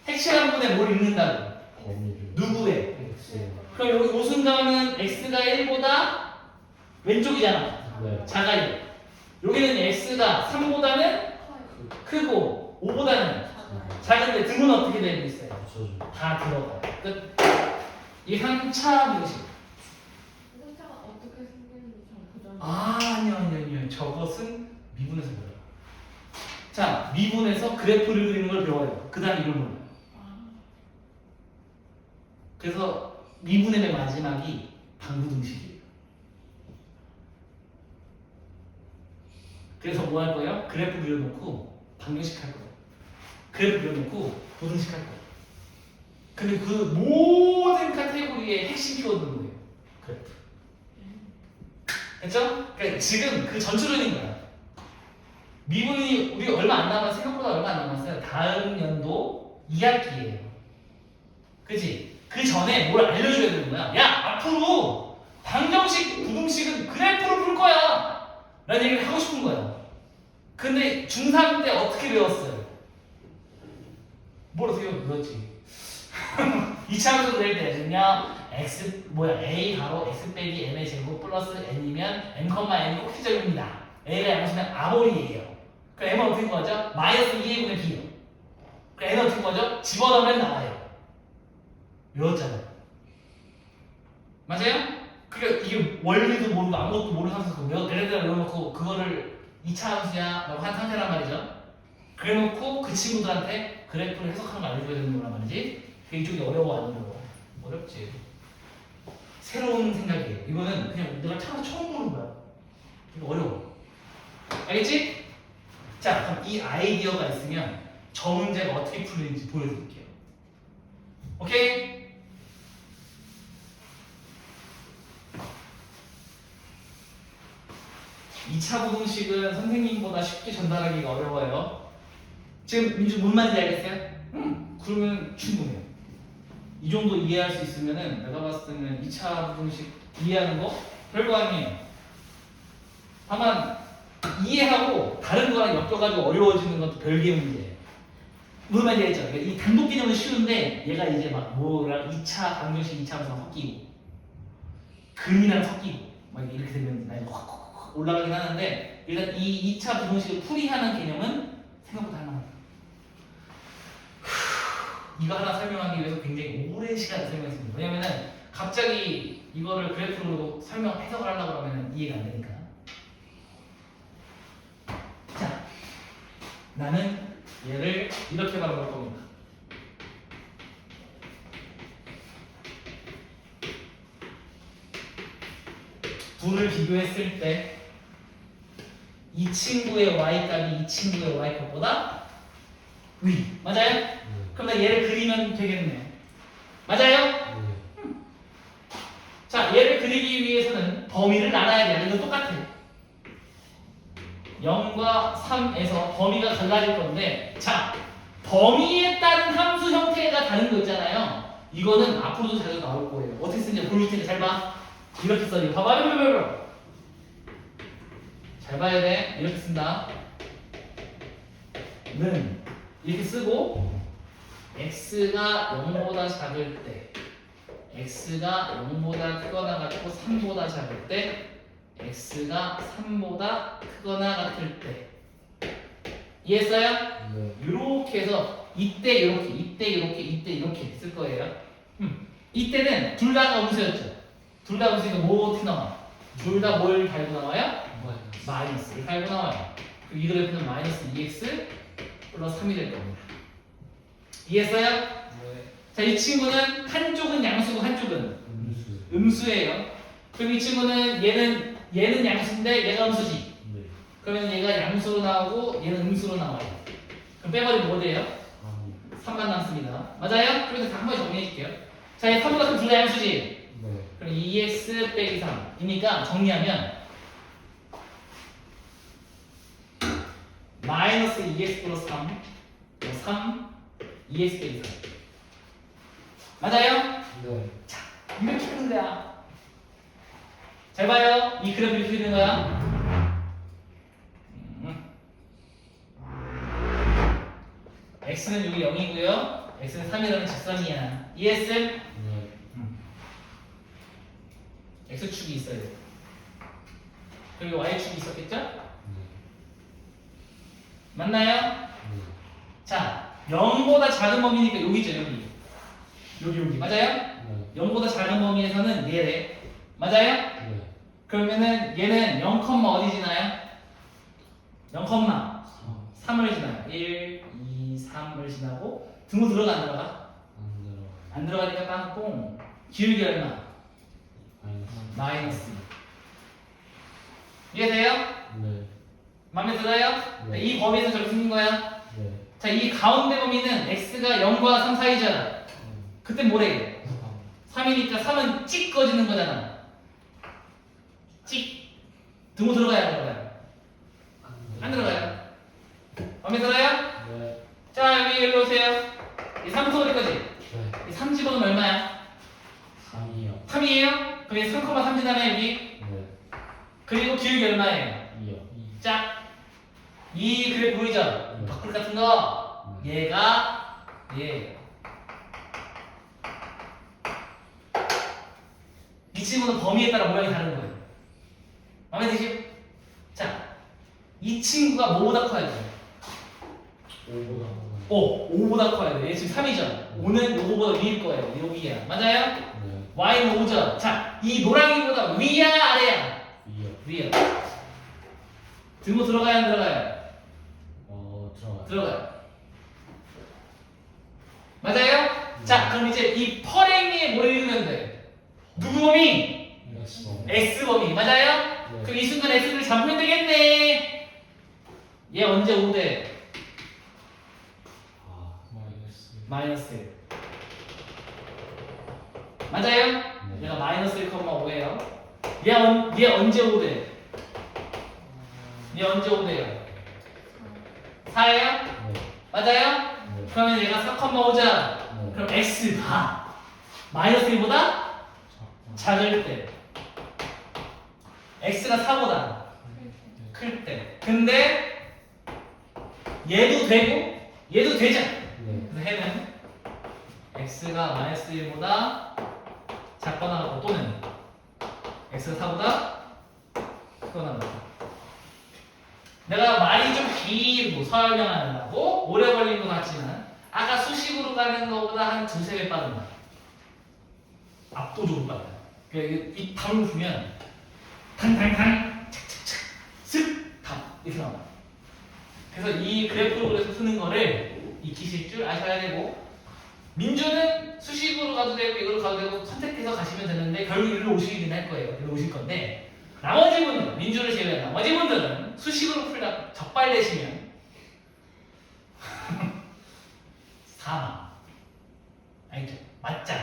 색칠한 분에 뭘 읽는다고? 범위를. 누구의? X. 그럼 여기 요 순간은 x가 1보다 왼쪽이잖아. 네. 작아요. 여기는 x가 3보다는 크고 5보다는 작은데 등은 어떻게 되고 있어요? 없어져. 다 들어가요. 끝. 이게 3차 방식. 숫자가 어떻게 생기는지 잘 보자. 아니요. 저것은 미분에서 배워요. 자, 미분에서 그래프를 그리는 걸 배워요. 그 다음에 이걸 몰라요. 그래서 미분의 맨 마지막이 방부등식이에요. 그래서 뭐 할 거예요? 그래프 그려놓고 방정식 할 거예요. 그래프 그려놓고 부등식 할 거예요. 근데 그 모든 카테고리의 핵심 키워드는 뭐예요? 그래프. 됐죠? 그러니까 지금 그 전초전인 거야. 미분이 우리 얼마 안 남았어요. 생각보다 얼마 안 남았어요. 다음 연도 2학기예요. 그치? 그 전에 뭘 알려줘야 되는 거야. 야, 앞으로 방정식, 부등식은 그래프로 풀 거야. 라는 얘기를 하고 싶은 거야. 근데 중3 때 어떻게 배웠어요? 뭘 어떻게 배웠지? 2차 함수 그릴 때는요, x 뭐야 a 가로 x 빼기 n의 제곱 플러스 n이면 n, n이 꼭 기점입니다. a가 양수면 아몰이에요. 그럼 m은 어떻게 구하죠? 마이너스 2a분의 b요. 그럼 n은 어떻게 구하죠? 집어넣으면 나와요. 외웠잖아요. 맞아요? 그러니까 이게 원리도 모르고 아무것도 모르는 상태에서 예를 들어 외워놓고 그거를 2차 함수야 라고 한 상태란 말이죠. 그래놓고 그 친구들한테 그래프를 해석하는 걸 알려줘야 되는 거란 말이지. 그게 이쪽이 어려워 안 어려워? 어렵지. 새로운 생각이에요. 이거는 그냥 내가 차로 처음 보는 거야. 이거 어려워. 알겠지? 자, 그럼 이 아이디어가 있으면 저 문제가 어떻게 풀리는지 보여드릴게요. 오케이? 이 차 부등식은 선생님보다 쉽게 전달하기가 어려워요. 지금 민주 뭔 말인지 알겠어요? 그러면 충분해요. 이 정도 이해할 수 있으면은 내가 봤을 때는 2차 부등식 이해하는 거 별거 아니에요. 다만 이해하고 다른 거랑 엮여가지고 어려워지는 것도 별개의 문제예요. 무슨 말인지 알겠죠? 그러니까 이 단독 개념은 쉬운데 얘가 이제 막 뭐랑 2차 방정식 2차 함수랑 섞이고 근이랑 섞이고 막 이렇게 되면 나중에 확 올라가긴 하는데 일단 이 2차 부등식을 풀이하는 개념은 생각보다 할만합니다. 이거 하나 설명하기 위해서 굉장히 오랜 시간을 설명했습니다. 왜냐면은 갑자기 이거를 그래프로 해석을 하려고 하면 이해가 안 되니까. 자, 나는 얘를 이렇게 바라볼 겁니다. 둘을 비교했을 때 이 친구의 y값이 이 친구의 y값보다 위. 맞아요? 네. 그럼 나 얘를 그리면 되겠네. 맞아요? 네. 자, 얘를 그리기 위해서는 범위를 나눠야 돼. 이건 똑같아. 0과 3에서 범위가 달라질 건데, 자, 범위에 따른 함수 형태가 다른 거 있잖아요. 이거는 앞으로도 자주 나올 거예요. 어떻게 쓰는지 보여줄 테니까 잘 봐. 이렇게 써요. 봐봐. 잘 봐야 돼. 이렇게 쓴다. 는 이렇게 쓰고 x가 0보다 작을 때 x가 0보다 크거나 같고 3보다 작을 때 x가 3보다 크거나 같을 때 이해했어요? 네. 이렇게 해서 이때 이렇게 쓸 거예요. 이때는 둘 다가 음수였죠. 둘 다 음수니까 뭐 어떻게 나와? 둘 다 뭘 달고 나와요? 마이너스를 달고 나와요. 그리고 이 그래프는 마이너스 2x 플러스 3이 될 겁니다. 이해했어요? 네. 자, 이 친구는 한쪽은 양수고 한쪽은 음수. 음수예요. 그럼 이 친구는 얘는 양수인데 얘가 음수지. 네. 그러면 얘가 양수로 나오고 얘는 음수로 나와요. 그럼 빼버리면 뭐 돼요? 아니. 3만 남습니다. 맞아요? 그래서 다 한 번 정리해 줄게요. 자, 얘 3보다 큰 둘 다 양수지. 네. 그럼 2x 빼기 3이니까 정리하면 마이너스 2x 플러스 3 2x 빼기 3 맞아요? 네. 이렇게 하는 거야. 잘 봐요. 이 그래프 이렇게 되는 거야. x는 여기 0이고요. x는 3이라는 직선이야. 이해했음? 네. x축이 있어요. 그리고 y축이 있었겠죠? 네. 맞나요? 네. 자, 0보다 작은 범위니까 여기죠, 여기. 맞아요? 네. 0보다 작은 범위에서는 얘래. 맞아요? 네. 그러면은 얘는 0, 어디 지나요? 0, 3을 지나요. 1, 2, 3을 지나고 등호 들어가 안 들어가? 안 들어. 안 들어가니까 땅콩. 기울기 얼마? 마이너스. 이해돼요? 네. 마음에 들어요? 네. 이 범위에서 저렇게 생긴 거야. 네. 자, 이 가운데 범위는 x가 0과 3 사이잖아. 그때 뭐래? 3이니까 3은 찍 꺼지는 거잖아. 찍. 등호 들어가야 안 들어가요? 안 들어가요. 마음에 들어요? 네. 자, 여기 일로 오세요. 이 3은 어디 거지? 네. 이 3 집어넣으면 얼마야? 3이요. 3이에요? 그럼 3,3 지나네 여기. 네. 그리고 기울기 얼마예요? 2요. 짝. 이 그래 보이죠? 네. 바꿀 같은 거. 얘가 얘예요. 이 친구는 범위에 따라 모양이 다른 거예요. 마음에 드시죠? 자, 이 친구가 뭐보다 커야 돼요? 5보다. 5보다 커야 돼요. 얘 지금 3이죠? 5는 요거보다 위일 거예요. 요 위야. 맞아요? 네. y는 5죠? 자, 이 노랑이보다 위야 아래야? 2요. 위야. 등호 들어가야 안 들어가요? 들어가요. 들어가요. 맞아요? 자, 그럼 이제 이 퍼랭이에 뭘 읽으면 돼? 누구 범위? x 범위. 맞아요? 네. 그럼 이 순간 x를 잡으면 되겠네. 얘 언제 5대? 마이너스. 맞아요? 네. 얘가 마이너스 1,5예요. 얘 언제 5대? 얘 언제 5대요? 4예요? 네. 맞아요? 네. 그러면 얘가 4,5잖아. 네. 그럼 x가 마이너스 1보다 작을 때 x가 4보다 클 때. 근데 얘도 되고 얘도 되잖아. 네. 그래서 해는 x가 마이너스 1보다 작거나 같고 또는 x가 4보다 크거나 같다. 내가 말이 좀 길고 설명하느라고 오래 걸린 것 같지만 아까 수식으로 가는 것보다 한 두세 배 빠르다. 압도적으로 빨라요. 그러니까 이 답을 보면 탕탕탕 착착착 슥 답 이렇게 나와. 그래서 이 그래프로 그래서 푸는 거를 익히실 줄 아셔야 되고, 민주는 수식으로 가도 되고 이걸로 가도 되고 선택해서 가시면 되는데 결국 일로 오시긴 할 거예요. 일로 오실 건데, 나머지 분들, 민주를 제외한 나머지 분들은 수식으로 풀다 적발되시면 사망. 알겠죠? 맞짱.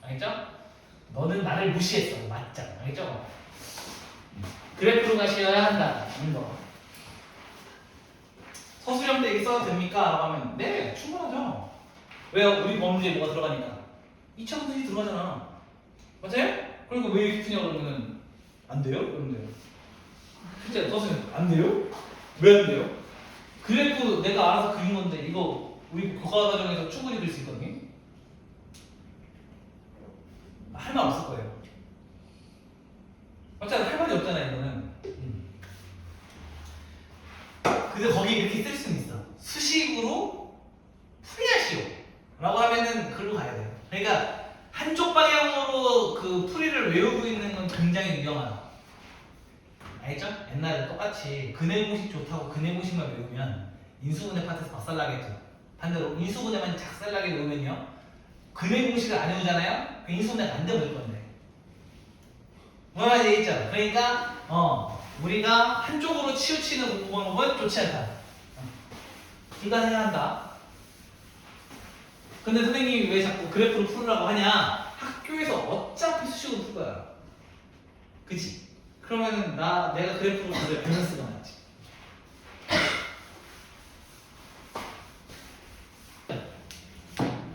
알겠죠? 너는 나를 무시했어. 맞짱. 알겠죠? 그래프로 가셔야 한다는 거. 서술형 때 이게 써도 됩니까? 라고 하면 네, 충분하죠. 왜요? 우리 범죄에 뭐가 들어가니까 2차 분석이 들어가잖아. 맞아요? 그러니까 왜 이렇게 푸냐 그러면은 안 돼요? 그러면 돼요. 실제 서술형 안 돼요? 왜 안 돼요? 그래프 내가 알아서 그린 건데 이거 우리 교과 과정에서 충분히 그릴 수 있거든요. 할 말 없을 거예요. 어차피 할 말이 없잖아요, 이거는. 근데 거기에 이렇게 쓸 수는 있어. 수식으로 풀이하시오. 라고 하면은 글로 가야 돼요. 그러니까 한쪽 방향으로 그 풀이를 외우고 있는 건 굉장히 위험하다. 알겠죠? 옛날에 똑같이 근해 공식 좋다고 근해 공식만 외우면 인수분해 파트에서 박살나겠죠. 반대로 인수분해만 작살나게 외우면요, 근해 공식을 안 외우잖아요? 그 인수분해가 안 되버릴 건데. 뭐라 되어 있죠? 그러니까 우리가 한쪽으로 치우치는 공부 방법은 좋지 않다. 둘 다 해야 한다. 근데 선생님이 왜 자꾸 그래프를 풀으라고 하냐? 학교에서 어차피 수식으로 풀 거야. 그치? 그러면은 내가 그래프로 그래 밸런스가 맞지.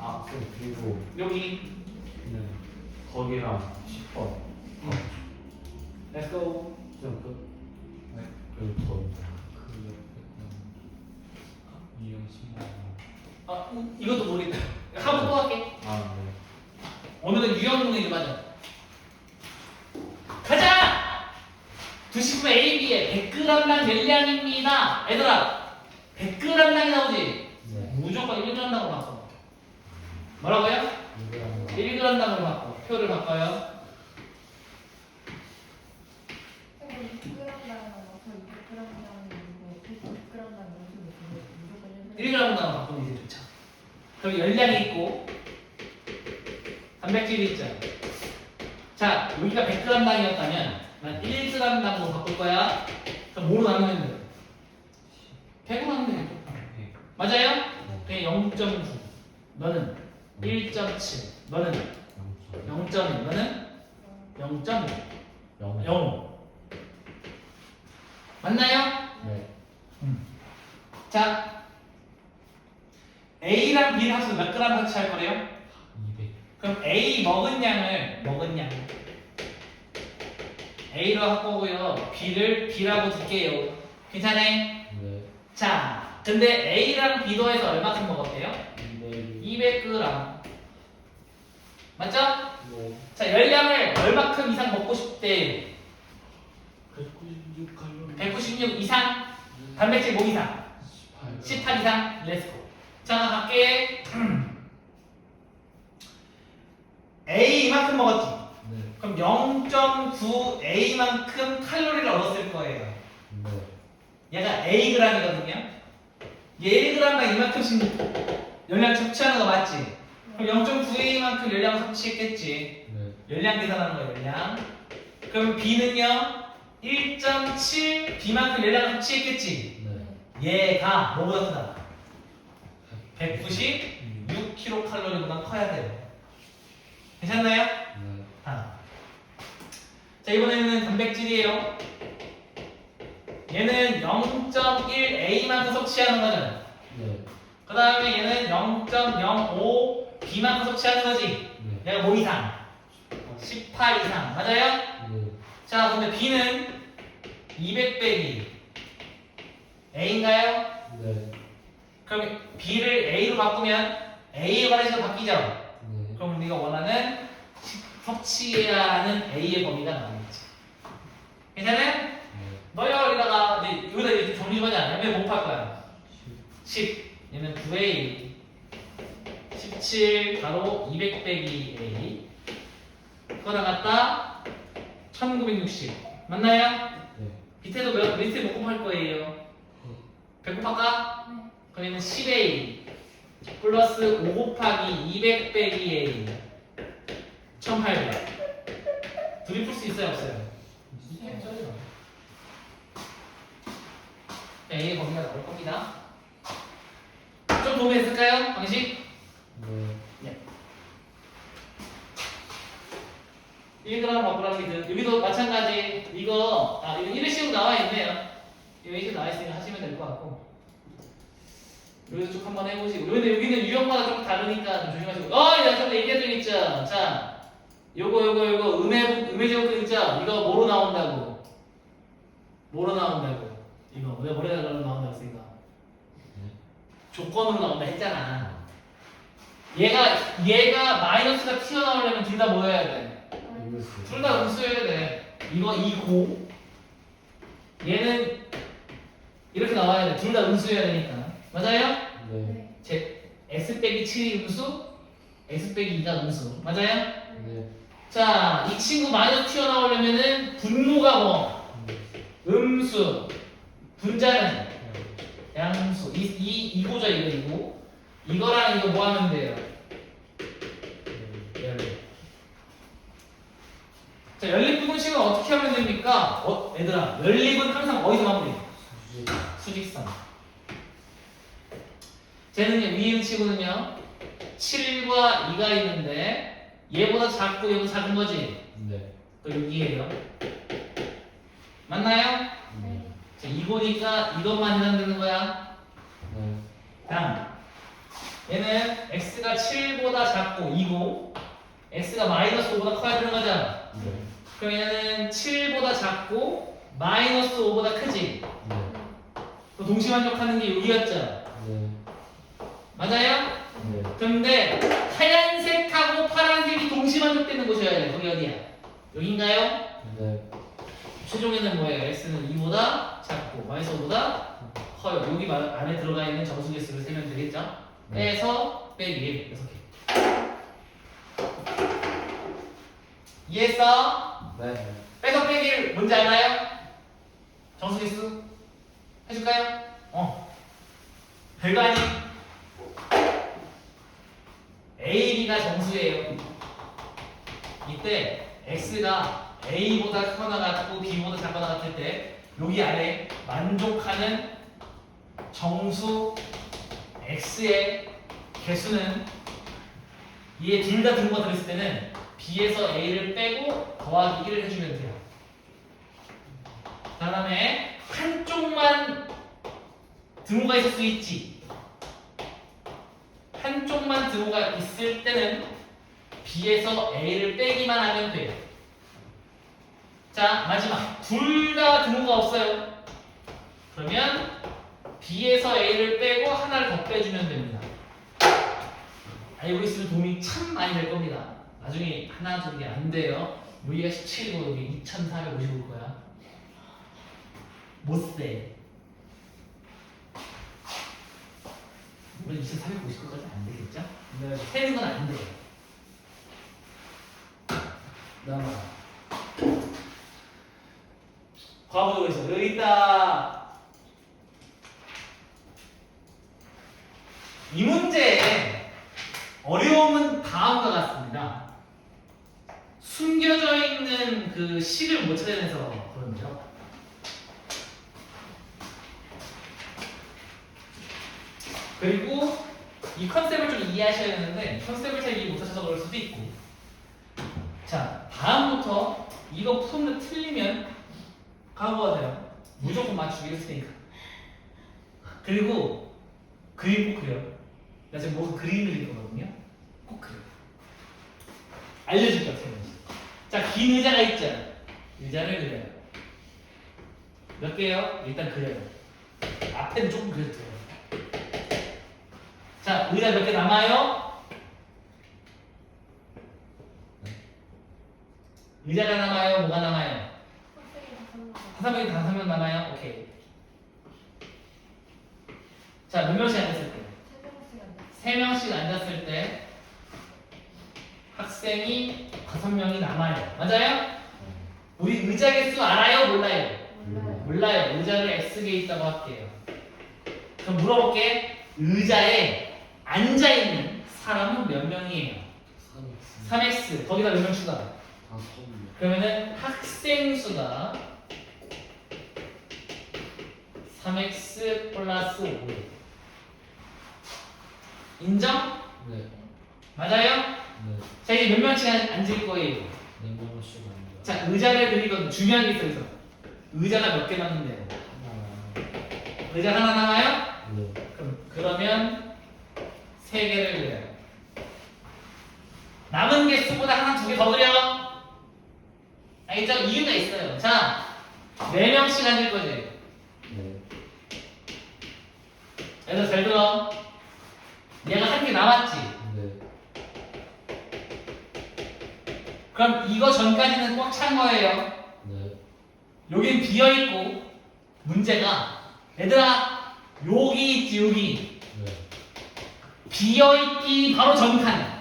아, 그리고 여기 네. 거기랑 10번. Let's go. 좀 끝. 네. 그리고 더 있다. 그 옆에 건 이형 10만 이것도 모르겠다. 한번 또 할게. 아, 네. 오늘은 유형문이 좀 하자. 가자! 90분 AB의 100g당 열량입니다. 얘들아, 100g당이 나오지? 네. 무조건 1g당으로 바꿔. 뭐라고요? 이거랑 1g당으로 바꿔. 표를 바꿔요. 1g당으로 바꾸면 이제 좋죠. 그럼 열량이 있고 단백질이 있죠. 자, 여기가 100g당이었다면 난 1g당으로 바꿀 거야. 그럼 뭐로 나누면 돼요? 100으로 나누면 되죠. 맞아요? 그냥 0.9. 너는 1.7. 너는 0.1. 너는 0.5. 0. 0. 맞나요? 네. 자, A랑 B를 합쳐서 몇 그램 합치할 거래요? 200 그럼 A 먹은 양 A로 할 거고요. B를 B라고 둘게요. 괜찮아? 네. 자, 근데 A랑 B도 해서 얼마큼 먹었대요? 200. 200g. 맞죠? 네. 자, 열량을 얼마큼 이상 먹고 싶대요? 196 칼로리 196 이상? 단백질 뭐 이상? 18 이상? 렛츠고. 자, 갈게. A 이만큼 먹었지? 네. 그럼 0.9 A만큼 칼로리를 얻었을 거예요. 네. 얘가 Ag이거든요. 얘 1g당 이만큼씩 열량 섭취하는 거 맞지? 그럼 0.9A만큼 열량을 섭취했겠지. 네. 열량 계산하는 거예요, 열량. 그럼 B는요, 1.7 B만큼 열량을 섭취했겠지. 네. 얘가 뭐보다 크다? 196kcal보다 커야 돼요. 괜찮나요? 네. 하나. 자, 이번에는 단백질이에요. 얘는 0.1A만큼 섭취하는 거잖아요. 네. 그 다음에 얘는 0.05 B만큼 섭취하는 거지. 네. 얘가 뭐 이상? 18 이상. 맞아요? 네. 자, 근데 B는 200 빼기 A인가요? 네. 그럼 B를 A로 바꾸면 A에 관해서 바뀌죠? 네. 그럼 우리가 원하는 섭취해야 하는 A의 범위가 나오겠지. 괜찮아요? 네. 너희가 여기다가 여기다 이렇게 정리 좀 하자. 몇 곱할 거야? 10. 얘는 9A 17 가로 200 빼기 A 그거랑 같다 1960 맞나요? 네. 밑에 못 곱할 거예요. 100 곱할까? 네. 그러면 10A 플러스 5 곱하기 200 빼기 A 1800. 둘이 풀 수 있어요 없어요? 자, A의 범위가 나올 겁니다. 좀 도움이 됐을까요? 방식? 네. 1g 바꾸라는 게 여기도 마찬가지. 이거 이거 1회식으로 나와 있네요. 이거 1회식 나와 있으니까 하시면 될 것 같고. 여기서 쭉 한번 해보시고. 근데 여기는 유형마다 좀 다르니까 좀 조심하시고. 내가 전에 얘기했던 거 있죠. 자, 요거 음의 제곱근 있죠. 이거 뭐로 나온다고? 뭐로 나온다고? 이거 내가 뭐로 나온다고 했으니까. 조건으로 나온다 했잖아. 얘가 마이너스가 튀어나오려면 둘 다 뭐 해야 돼? 둘 다 음수여야 돼. 이거 2고 얘는 이렇게 나와야 돼. 둘 다 음수여야 되니까. 맞아요? 네. 제 x 빼기 7이 음수, x 빼기 2가 음수. 맞아요? 네. 자, 이 친구 마이너스 튀어나오려면은 분모가 뭐? 음수. 분자는 양수. 이거죠, 이거. 이거랑 이거 뭐 하면 돼요? 연립. 자, 연립 부분식은 어떻게 하면 됩니까? 얘들아, 연립은 항상 어디서 마무리? 수직선. 쟤는요, 위인 치고는요, 7과 2가 있는데, 얘보다 작고 얘보다 작은 거지? 네. 또 여기에요. 맞나요? 네. 자, 이거니까 이것만 해당되는 거야. 네. 다음. 얘는 x가 7보다 작고 2고, x가 마이너스 5보다 커야 되는 거잖아. 네. 그럼 얘는 7보다 작고, 마이너스 5보다 크지? 네. 그 동시만족하는 게 여기였죠? 네. 맞아요? 네. 근데 하얀색하고 파란색이 동시만족되는 곳이어야 돼. 거기 어디야? 여긴가요? 네. 최종에는 뭐예요? x는 2보다 작고 마이너스 5보다 커요. 여기 안에 들어가 있는 정수 개수를 세면 되겠죠? 네. 빼서 빼기 1 6개. 이해했어? 네. 빼서 빼기 1 뭔지 알나요? 정수 개수 해줄까요? 별거 아니. A, B가 정수예요. 이때 x가 A보다 크거나 같고 B보다 작거나 같을 때 여기 안에 만족하는 정수 x의 개수는 얘 둘 다 등호가 들었을 때는 B에서 A를 빼고 더하기 1을 해주면 돼요. 그 다음에 한쪽만 등호가 있을 수 있지. 한쪽만 등호가 있을 때는 B에서 A를 빼기만 하면 돼요. 자, 마지막. 둘 다 등호가 없어요. 그러면 B에서 A를 빼고 하나를 더 빼주면 됩니다. 알고 있으면 도움이 참 많이 될 겁니다. 나중에 하나 저기 안 돼요. 여기가 17이고 여기 2450일 거야. 못 세. 물론 2450까지 안 되겠죠? 근데 세는 건 안 돼요. 넘어가. 과부도에서 여기 있다. 이 문제의 어려움은 다음과 같습니다. 숨겨져 있는 그 식을 못 찾아내서 그런죠. 그리고 이 컨셉을 좀 이해하셔야 되는데 컨셉을 잘 이해 못하셔서 그럴 수도 있고. 자, 다음부터 이거 푸는 틀리면 각오하세요. 무조건 맞추기로 했으니까. 그리고 그림 꼭 그려. 나 지금 뭐 그림 그릴 거거든요. 꼭 그려. 알려줄게 어떻게 하는지. 자, 긴 의자가 있죠. 의자를 그려요. 몇 개요? 일단 그려요. 앞에는 조금 그려도 돼요. 자, 의자 몇 개 남아요? 의자가 남아요? 뭐가 남아요? 학생이 5명 남아요? 오케이. 자, 몇 명씩 앉았을 때? 3명씩 앉았을 때 학생이 5명이 남아요. 맞아요? 우리 의자 개수 알아요? 몰라요? 몰라요. 몰라요. 의자를 X개 있다고 할게요. 그럼 물어볼게. 의자에 앉아있는 사람은 몇 명이에요? 3x. 거기다 몇 명 추가. 다 처음이야. 그러면은 학생 수가 3x 플러스 5. 인정? 네. 맞아요? 네. 자, 이제 몇 명씩 앉을 거예요? 네 명씩 아니라. 자, 의자를 그리건 중요한 게 있어서 의자가 몇 개 남는데요? 하나. 의자 하나 남아요? 네. 그러면 3개를 그려요. 남은 개수보다 하나 2개 더 그려. 알겠죠? 이유가 있어요. 자, 4명씩 앉을 거지. 네. 얘들 잘 들어. 얘가 한 개 남았지. 네. 그럼 이거 전까지는 꽉 찬 거예요. 네. 여긴 비어있고 문제가 얘들아 여기 있지 여기 네. 비어있기 바로 전칸.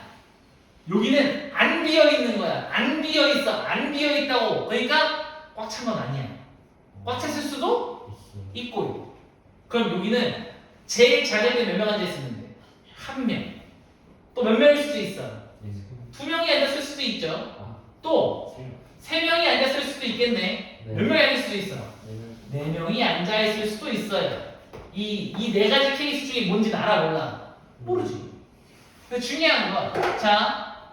여기는 안 비어있는 거야. 안 비어있어. 안 비어있다고. 그러니까 꽉 찬 건 아니야. 꽉 찼을 수도 있어. 있고. 그럼 여기는 제일 작을 때 몇 명 앉아있으면 돼? 1명. 또 몇 명일 수도 있어. 네. 2명이 앉았을 수도 있죠. 아. 또 세 명. 3명이 앉았을 수도 있겠네. 네. 몇 명이 앉을 수도 있어. 네 명. 4명이 앉아있을 수도 있어요. 이 4가지 케이스 중에 뭔지는 알아 몰라? 모르지. 근데 중요한 건, 자,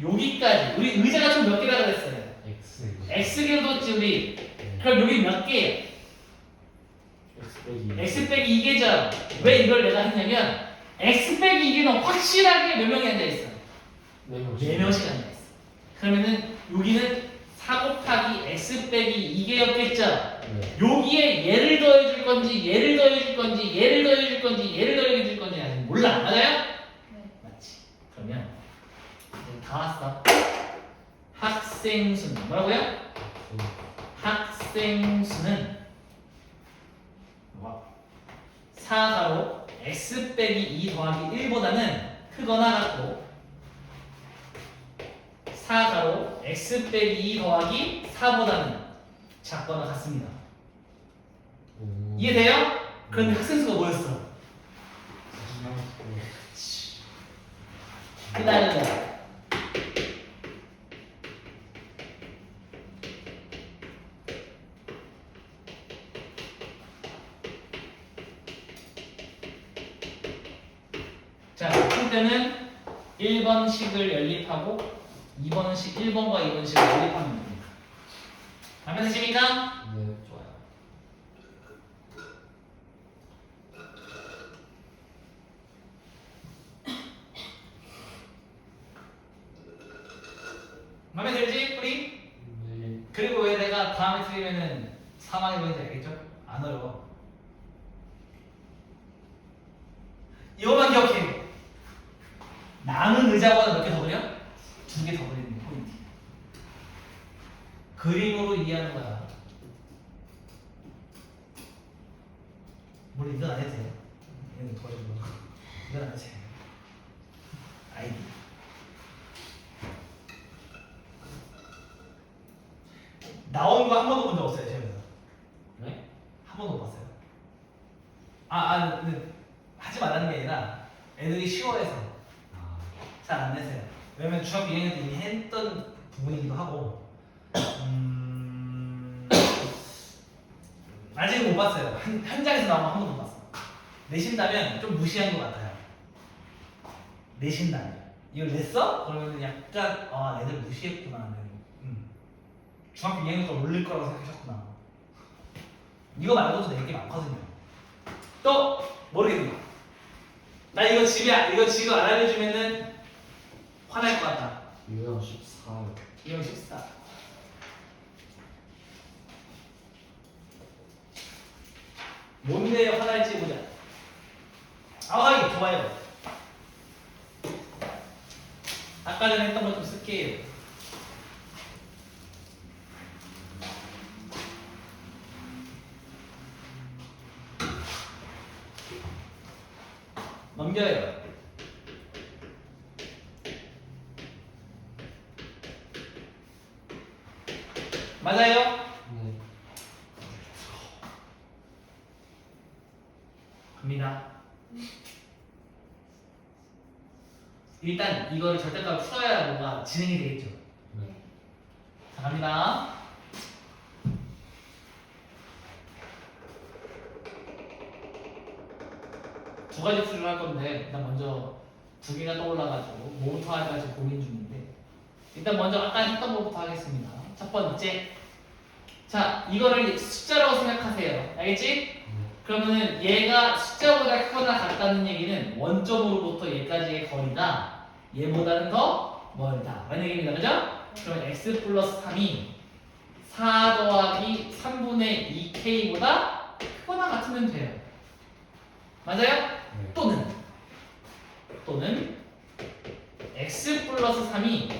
여기까지. 우리 의자가 총 몇 개라 그랬어요? X. X개로 뒀지, 우리. 네. 그럼 여기 몇 개예요? X 빼기. X 빼기 2개죠. 왜 이걸 내가 했냐면, X 빼기 2개는 확실하게 몇 명이 앉아있어? 네 명. 4명씩 앉아있어. 그러면은, 여기는 4 곱하기 X 빼기 2개였겠죠? 네. 여기에 얘를 더해줄 건지, 얘를 더해줄 건지, 얘를 더해줄 건지, 얘를 더해줄 건지 아직 몰라. 맞아요? 네. 맞지. 그러면 이제 다 왔어. 학생 수는 뭐라고요? 학생 수는 4가로 x 빼기 2 더하기 1보다는 크거나 같고 4가로 x 빼기 2 더하기 4보다는 작거나 같습니다. 오. 이해돼요? 그런데 학생 수가 뭐였어? 기다려. 자, 풀 때는 1번식을 연립하고 2번식 1번과 2번식을 연립하면 됩니다. 마음에 드십니까? 네. 좋아요. 마음에 들지? 뿌리? 네. 그리고 왜 내가 다음에 틀리면은 사망해 보이는지 알겠죠? 안 어려워. 이거만 기억해. 남은 의자보다 몇 개 더 그려? 2개 더 그리는 게 포인트. 그림으로 이해하는 거야. 물론 이건 안 해도 돼요. 얘는 도와주고. 이건 안 해도 돼. 아이디. 나온 거 한 번도 본 적 없어요, 재면서. 네? 한 번도 못 봤어요. 근데 하지 말라는 게 아니라 애들이 쉬워해서 아. 잘 안 내세요. 왜냐면 중학교 2학년 때 이미 했던 부분이기도 하고, 아직은 못 봤어요. 현장에서 나오면 한 번도 못 봤어. 내신다면 좀 무시한 것 같아요. 내신다면. 이걸 냈어? 그러면 약간, 애들 무시했구나. 중학교 2학년 때 올릴 거라고 생각하셨구나. 이거 말고도 낼 게 많거든요. 또 모르겠네. 나 이거 집에 안 알려주면은 화날 것 같다. 유형 14. 유형 14. 뭔데 화날지 보자. 좋아요. 아까 전에 했던 거 좀 쓸게요. 넘겨요. 맞아요? 네. 갑니다. 일단 이거를 절대값을 풀어야 뭔가 진행이 되겠죠. 네. 자, 갑니다. 두 가지 풀이를 할 건데 일단 먼저 두 개가 떠올라가지고 뭐부터 할까 지금 고민 중인데 일단 먼저 아까 했던 것부터 하겠습니다. 첫 번째, 자 이거를 숫자라고 생각하세요. 알겠지? 그러면은 얘가 숫자보다 크거나 같다는 얘기는 원점으로부터 얘까지의 거리가 얘보다는 더 멀다 라는 얘기입니다. 그죠? 그러면 x 플러스 3이 4 더하기 3분의 2k보다 크거나 같으면 돼요. 맞아요? 네. 또는 x 플러스 3이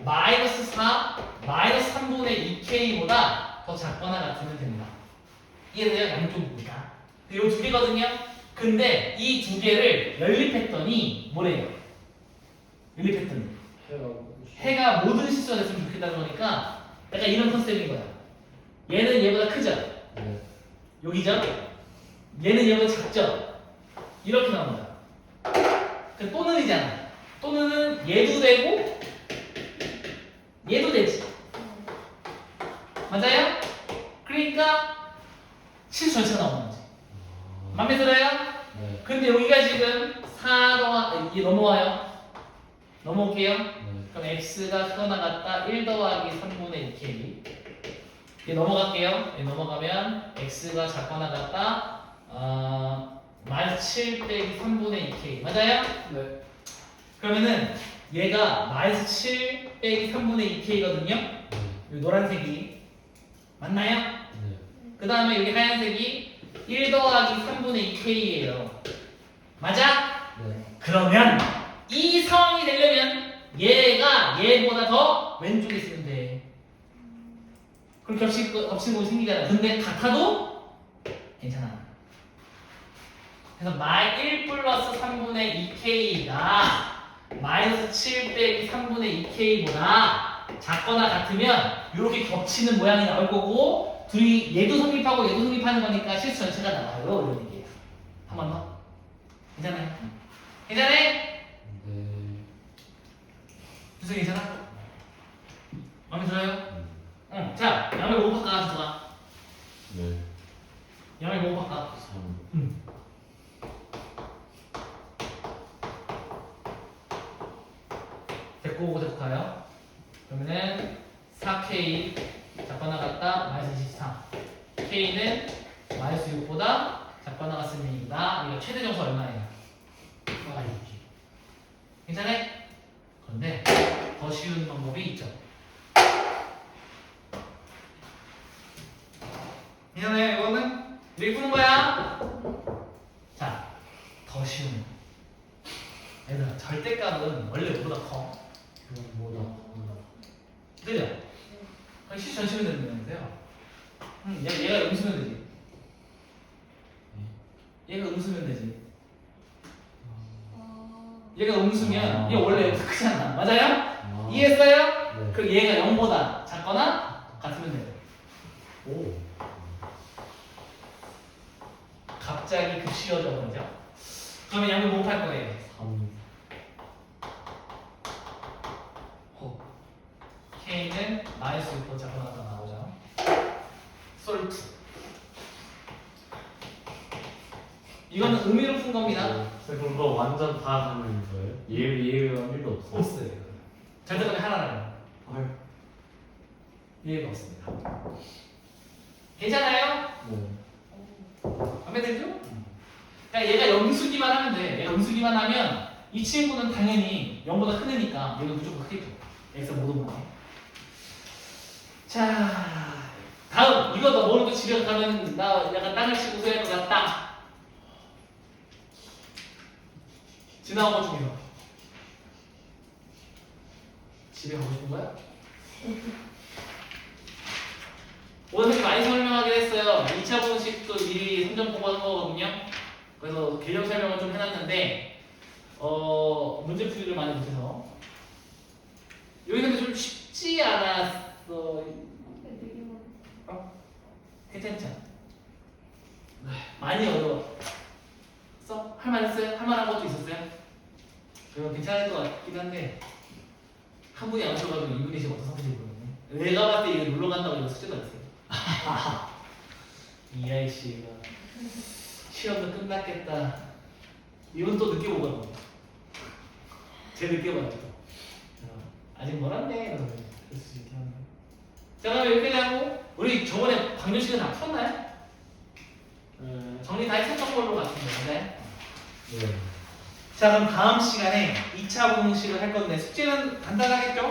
마이너스 4 마이너스 3분의 2k보다 더 작거나 같으면 됩니다. 이해돼요? 양쪽이니까. 이 두 개거든요. 근데 이 두 개를 연립했더니 뭐래요? 연립했더니 해가 모든 실수가 됐으면 좋겠다는 거니까 약간 이런 컨셉인 거야. 얘는 얘보다 크죠? 네. 여기죠? 얘는 얘보다 작죠? 이렇게 나옵니다. 그 또는이잖아. 또는은 얘도 되고 얘도 되지. 맞아요? 그러니까 실수 전체가 나오는 거지. 마음에 들어요? 네. 근데 여기가 지금 4 더하 이게 넘어와요. 넘어올게요. 네. 그럼 x가 크거나 같다 1 더하기 3분의 2k. 얘 넘어갈게요. 얘 넘어가면 x가 작거나 같다 마이너스 7 빼기 3분의 2k. 맞아요? 네. 그러면은 얘가 마이너스 7 빼기 3분의 2k거든요. 네. 이 노란색이 맞나요? 네. 그 다음에 여기 하얀색이 1 더하기 3분의 2k예요. 맞아? 네. 그러면 이 상황이 되려면 얘가 얘보다 더 왼쪽에 있으면 돼. 그럼 겹치고 생기잖아. 근데 같아도 괜찮아. 그래서 마이 1 플러스 3분의 2k가 마이너스 7 빼기 3분의 2k보다 작거나 같으면 이렇게 겹치는 모양이 나올 거고 둘이 얘도 성립하고 얘도 성립하는 거니까 실수 전체가 나와요. 이런 얘기예요. 한 번 더. 괜찮아요? 괜찮아? 네. 무슨 괜찮아? 마음에 들어요? 응. 자, 양을 뭐 바꿔 가져가. 네. 양을 뭐 바꿔? 3. 데리고 오고 데리고 가요. 그러면은 4k 작거나 같다 마이너스 23. k는 마이너스 6보다 작거나 같습니다. 이거 최대 점수 얼마예요? 괜찮아? 그런데 더 쉬운 방법이 있죠. 괜찮아요? 이거는 이렇게 푸는 거야. 자, 더 쉬운. 얘들아, 절대값은 원래 이거보다 커. 뭐다? 그죠? 그럼 시 전치면 되는데요. 얘가 음수면 되지. 얘가 음수면 되지. 얘가 음수면 얘 원래 크잖아. 맞아요? 이해했어요? 네. 그럼 얘가 0보다 작거나 같으면 돼요. 오. 갑자기 급 쉬워져 버리죠. 그러면 양을 못 팔 거예요. 3. k는 마이너스 6보 작거나 같다 나오죠. 솔트. 이거는 의미로 푼 겁니다. 그럼 그거 완전 다 가는 거예요? 예외가 1도 없어? 없어요. 절대값이 하나라요. 헐. 예외가 없습니다. 괜찮아요? 네. 마음에 들죠? 그러니까 얘가 영수기만 하면 돼. 얘가 음수기만 하면 이 친구는 당연히 0보다 크니까 얘가 무조건 크겠죠. x 모든 거. 자, 다음 이거 너 모르고 집에 가면 나 약간 땅을 치고 소리할 것 같다. 지나온 것 중에서 집에 가고 싶은 거야? 오늘 되게 많이 설명하긴 했어요. 2차 분식도 미리 선전 보고한 거거든요. 그래서 개념 설명을 좀 해놨는데 문제 풀이를 많이 못해서 여기 근데 좀 쉽지 않았어. 괜찮죠? 많이 어려워. 괜찮을 것 같긴 한데 한 분이 안 오셔가지고 이분이 지금 어떤 상태인지 모르겠네. 내가 봤을 때 이거 놀러 간다고 이거 숙제도 안 했어요. 이 아이씨가 시험도 끝났겠다. 이건 또 늦게 보거든요. 제 늦게 봐요. 아직 멀었네. 이러면 그럴 수 있긴 한데. 자, 그럼 여기까지 하고 우리 저번에 방정 시간 다 풀었나요? 정리 다 했었던 걸로 같은데. 네? 네. 자, 그럼 다음 시간에 2차 공식을 할 건데 숙제는 간단하겠죠?